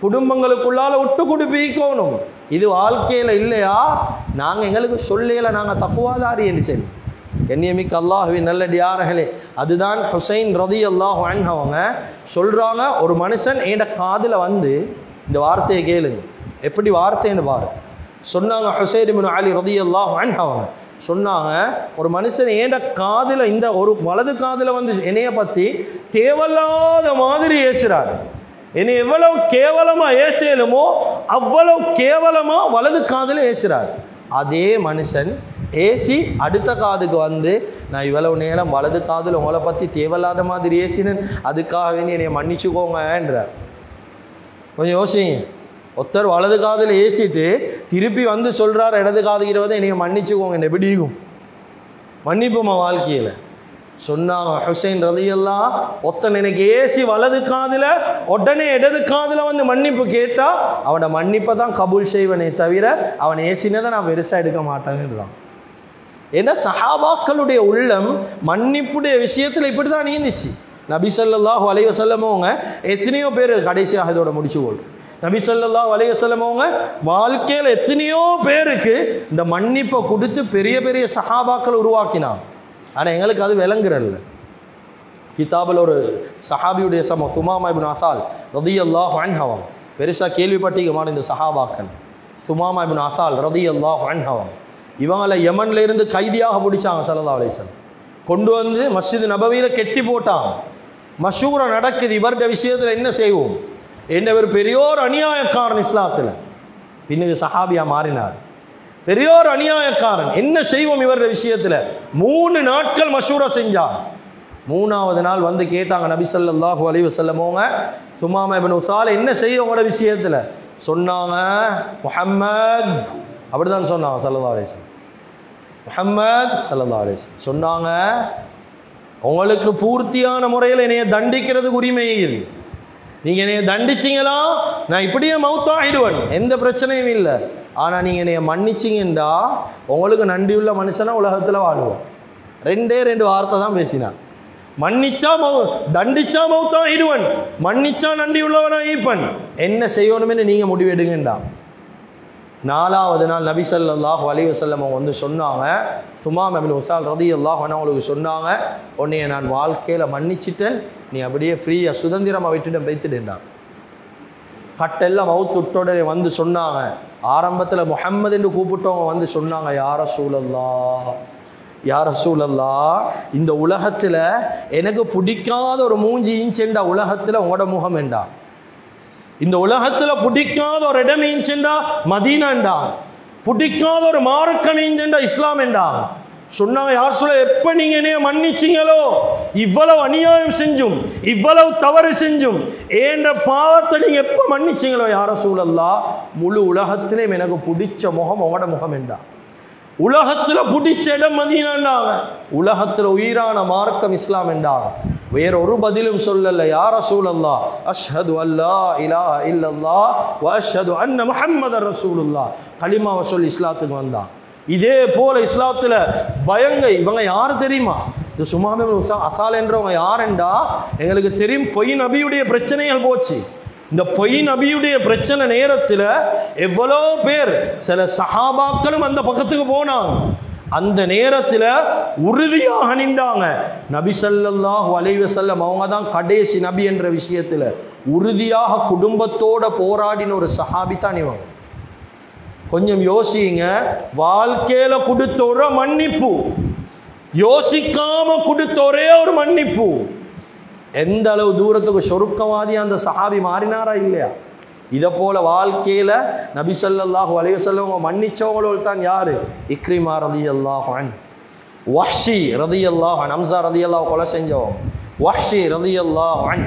குடும்பங்களுக்குள்ளால விட்டு கொடுப்பிக்கணும். இது வாழ்க்கையில இல்லையா, நாங்க எங்களுக்கு சொல்லல நாங்க தக்வாதாரி என்று சொல்லி. கண்ணியமிக்க அல்லாஹ்வின் நல்லடியார்களே, அதுதான் ஹுசைன் ரலியல்லாஹு அன்ஹு அவங்க சொல்றாங்க, ஒரு மனுஷன் என் காதுல வந்து இந்த வார்த்தையை கேளுங்க, எப்படி வார்த்தைன்னு பாரு. சொன்னாங்க ஹுசைன் இப்னு அலி ரலியல்லாஹு அன்ஹு அவங்க சொன்னாங்க, ஒரு மனுஷன் ஏண்ட காதுல, இந்த ஒரு வலது காதுல வந்து என்னைய பத்தி தேவையில்லாத மாதிரி ஏசுறாரு. என்னை எவ்வளவு கேவலமா ஏசலுமோ அவ்வளவு கேவலமா வலது காதுல ஏசுறாரு. அதே மனுஷன் ஏசி அடுத்த காதுக்கு வந்து, நான் இவ்வளவு நேரம் வலது காதுல உங்களை பத்தி தேவையில்லாத மாதிரி ஏசினேன், அதுக்காக என்னைய மன்னிச்சுக்கோங்கன்றார். கொஞ்சம் யோசிங்க. ஒருத்தர் வலது காதில் ஏசிட்டு திருப்பி வந்து சொல்கிறார் இடது காதுகிறவதை நீங்கள் மன்னிச்சுக்கோங்க, எப்படிக்கும் மன்னிப்புமா வாழ்க்கையில் சொன்னாங்க. ஹுசைன் ரலியல்லாஹ் ஒருத்தன் எனக்கு ஏசி வலது காதில் உடனே இடது காதில் வந்து மன்னிப்பு கேட்டால் அவனோட மன்னிப்பை தான் கபூல் செய்வனே தவிர அவன் ஏசினதை நான் பெருசாக எடுக்க மாட்டேன்னுறான். ஏன்னா சஹாபாக்களுடைய உள்ளம் மன்னிப்புடைய விஷயத்தில் இப்படி தான் நீந்துச்சு. நபி ஸல்லல்லாஹு அலைஹி வஸல்லம் அவங்க எத்தனையோ பேர் கடைசியாக இதோட முடிச்சு கொள்ளும். நபி ஸல்லல்லாஹு அலைஹி வஸல்லம் அவங்க வாழ்க்கையில் எத்தனையோ பேருக்கு இந்த மன்னிப்பை கொடுத்து பெரிய பெரிய சஹாபாக்கள் உருவாக்கினாங்க. ஆனால் எங்களுக்கு அது விளங்குறல்ல. கிதாபில் ஒரு சஹாபியுடைய சுமாமா இப்னு அசால் ரலியல்லாஹு அன்ஹு பெருசாக கேள்விப்பட்டிருக்கமான இந்த சஹாபாக்கள். சுமாமா இப்னு அசால் ரலியல்லாஹு அன்ஹு இவங்களை யமன்ல இருந்து கைதியாக பிடிச்சாங்க. ஸல்லல்லாஹு அலைஹி வஸல்லம் கொண்டு வந்து மஸ்ஜித் நபவியில் கெட்டி போட்டாங்க. மஷூரா நடக்குது, இவருடைய விஷயத்தில் என்ன செய்வோம், என்னவர் பெரியோர் அநியாயக்காரன் இஸ்லாத்தில், பின்னுக்கு சஹாபியா மாறினார். பெரியோர் அநியாயக்காரன், என்ன செய்வோம் இவருடைய விஷயத்தில். 3 நாட்கள் மஷூரா செஞ்சார். 3ஆவது நாள் வந்து கேட்டாங்க நபி ஸல்லல்லாஹு அலைஹி வஸல்லம் அவங்க சுமாமா இப்னு உசால் என்ன செய்ய உங்களோட விஷயத்தில். சொன்னாங்க முஹம்மத், அப்படிதான் சொன்னாங்க ஸல்லல்லாஹு அலைஹி வஸல்லம். முஹம்மத் ஸல்லல்லாஹு அலைஹி வஸல்லம் சொன்னாங்க, உங்களுக்கு பூர்த்தியான முறையில் என்னைய தண்டிக்கிறதுக்கு உரிமை இருக்குது. நீங்கள் என்னைய தண்டிச்சிங்களா நான் இப்படியே மௌத்தாகிடுவேன், எந்த பிரச்சனையும் இல்லை. ஆனால் நீங்கள் என்னைய மன்னிச்சிங்கண்டா உங்களுக்கு நன்றியுள்ள மனுஷனா உலகத்தில் வாழ்வோம். 2 வார்த்தை தான் பேசினான். மன்னிச்சா தண்டிச்சா மௌத்தாகிடுவன், மன்னிச்சா நன்றி உள்ளவனா ஈப்பன், என்ன செய்யணும்னு நீங்கள் முடிவெடுங்கண்டா. 4ஆவது நாள் நபி ஸல்லல்லாஹு அலைஹி வஸல்லம் வந்து சொன்னாங்க, சுமாமா இப்னு உசால் ரலியல்லாஹு அன்ஹு அவங்களுக்கு சொன்னாங்க, உன்னைய நான் வாழ்க்கையில் மன்னிச்சிட்டேன், நீ அப்படியே ஃப்ரீயாக சுதந்திரமாக விட்டுட்டு வைத்துட்டேன்டான். கட்டெல்லாம் மவுத்துட்டோடனே வந்து சொன்னாங்க. ஆரம்பத்தில் முஹம்மது என்று கூப்பிட்டவங்க வந்து சொன்னாங்க, யா ரசூலல்லாஹ், யா ரசூலல்லாஹ், இந்த உலகத்தில் எனக்கு பிடிக்காத ஒரு மூஞ்சி இன்ச்செண்டா உலகத்தில் உங்களோட முகம் என்றா, இந்த உலகத்தில் பிடிக்காத ஒரு இடம் இன்ச்செண்டா மதீனாண்டா, பிடிக்காத ஒரு மார்க்கம் இன்ச்செண்டா இஸ்லாம் என்றா சொன்னாங்க. யார் சொல்ல, எப்ப நீங்க என்னைய மன்னிச்சிங்களோ, இவ்வளவு அநியாயம் செஞ்சும் இவ்வளவு தவறு செஞ்சும் என்ற பாவத்தை நீங்க எப்ப மன்னிச்சிங்களோ யார் ரசூலல்லாஹ், முழு உலகத்திலேயும் எனக்கு பிடிச்ச முகம் உங்களோட முகம் என்றா. உலகத்துல பிடிச்ச இடம் மதீனாண்டாங்க, உலகத்துல உயிரான மார்க்கம் இஸ்லாம் என்றாங்க. வேற ஒரு பதிலும் சொல்லல. யா ரசூலல்லாஹ், அஷ்ஹது அல்லா இலாஹ இல்லல்லாஹ் வ அஷ்ஹது அன்ன முஹம்மதர் ரசூலுல்லாஹ், கலிமாவை சொல்லி இஸ்லாத்துக்கு வந்தான். இதே போல இஸ்லாத்துல பயங்க. இவங்க யாரு தெரியுமா, இந்த சுமாமா இப்னு அசால் என்றவங்க யாரெண்டா எங்களுக்கு தெரியும். பொய் நபியுடைய பிரச்சனைகள் போச்சு. இந்த பொய் நபியுடைய பிரச்சனை நேரத்தில் எவ்வளோ பேர், சில சஹாபாக்களும் அந்த பக்கத்துக்கு போனாங்க. அந்த நேரத்தில் உறுதியாக நின்றாங்க. நபி ஸல்லல்லாஹு அலைஹி வஸல்லம் அவங்க தான் கடைசி நபி என்ற விஷயத்தில் உறுதியாக குடும்பத்தோட போராடின ஒரு சஹாபி தான் இவங்க. கொஞ்சம் யோசிங்க, வாழ்க்கையில கொடுத்த ஒரு மன்னிப்பு, யோசிக்காம கொடுத்த ஒரே ஒரு மன்னிப்பு, எந்த அளவு தூரத்துக்கு சொருக்கவாதி அந்த சஹாபி மாறினாரா இல்லையா? இதை போல வாழ்க்கையில நபி ஸல்லல்லாஹு அலைஹி வஸல்லம் மன்னிச்சவங்களோடு தான் யாரு, இக்ரிமா ரலியல்லாஹு அன்ஹு, வஹ்ஷி ரலியல்லாஹு அன்ஹு, ஹம்ஸா ரலியல்லாஹு கொலை செஞ்சவங்க, வஹ்ஷி ரலியல்லாஹு அன்ஹு,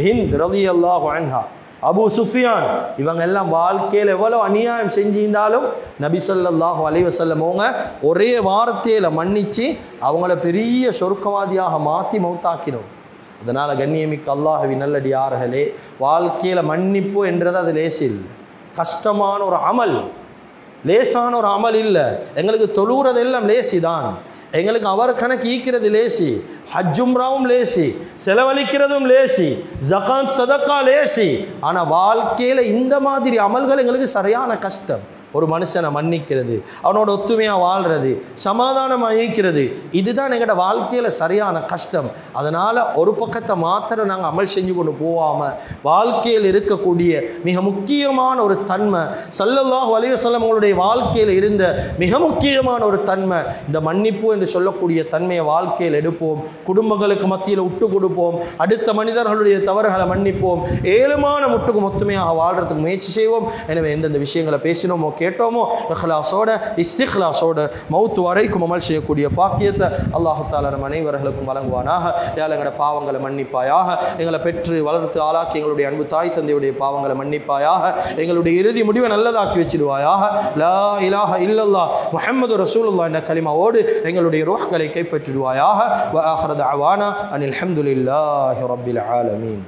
ஹிந்த் ரலியல்லாஹு அன்ஹா, அபு சுஃபியான், இவங்க எல்லாம் வாழ்க்கையில் எவ்வளவு அநியாயம் செஞ்சிருந்தாலும் நபி ஸல்லல்லாஹு அலைஹி வஸல்லம் அவங்க ஒரே வார்த்தையில மன்னிச்சு அவங்கள பெரிய சொர்க்கவாதியாக மாற்றி மௌத்தாக்கினோம். அதனால கண்ணியமிக்க அல்லாஹ்வின் நல்லடியார்களே, வாழ்க்கையில மன்னிப்பு என்றது அது லேசி இல்லை, கஷ்டமான ஒரு அமல், லேசான ஒரு அமல் இல்லை. எங்களுக்கு தொழுகிறது எல்லாம் லேசி தான், எங்களுக்கு அவர் கணக்கு ஈக்கிறது லேசி, ஹஜ்ஜும்ராவும் லேசி, செலவழிக்கிறதும் லேசி, ஜகாத் சதக்கா லேசி. ஆனால் வாழ்க்கையில் இந்த மாதிரி அமல்கள் எங்களுக்கு சரியான கஷ்டம். ஒரு மனுஷனை மன்னிக்கிறது, அவனோட ஒத்துமையாக வாழ்கிறது, சமாதானமாக ஈக்கிறது, இதுதான் எங்களோட வாழ்க்கையில் சரியான கஷ்டம். அதனால் ஒரு பக்கத்தை மாத்திரம் நாங்கள் அமல் செஞ்சு கொண்டு போகாமல் வாழ்க்கையில் இருக்கக்கூடிய மிக முக்கியமான ஒரு தன்மை, ஸல்லல்லாஹு அலைஹி வஸல்லம் அவங்களுடைய வாழ்க்கையில் இருந்த மிக முக்கியமான ஒரு தன்மை, இந்த மன்னிப்பு என்று சொல்லக்கூடிய தன்மையை வாழ்க்கையில் எடுப்போம். குடும்பங்களுக்கு மத்தியில் விட்டு கொடுப்போம், அடுத்த மனிதர்களுடைய தவறுகளை மன்னிப்போம், ஏழுமான முட்டுக்கு ஒத்துமையாக வாழ்கிறதுக்கு முயற்சி செய்வோம். எனவே எந்தெந்த விஷயங்களை பேசினோமோ கேட்டோமோ இஹ்லாஸோட இஸ்திக்லாஸோட மௌத் வரைக்கும் அமல் செய்யக்கூடிய பாக்கியத்தை அல்லாஹ் தஆலா நம் அனைவர்களுக்கும் வழங்குவானாக. யா அல்லாஹ் எங்களுடைய பாவங்களை மன்னிப்பாயாக. எங்களை பெற்று வளர்த்து ஆளாக்கி எங்களுடைய அன்பு தாய் தந்தையுடைய பாவங்களை மன்னிப்பாயாக. எங்களுடைய இறுதி முடிவை நல்லதாக்கி வச்சிடுவாயாக. லா இலாஹ இல்லல்லாஹ் முஹம்மது ரசூலுல்லாஹ் என்ற கலிமாவோடு எங்களுடைய ரூஹ்களை கைப்பற்றிடுவாயாக. வ ஆகிரு தஅவானா அனில் ஹம்துலில்லாஹி ரப்பில் ஆலமீன்.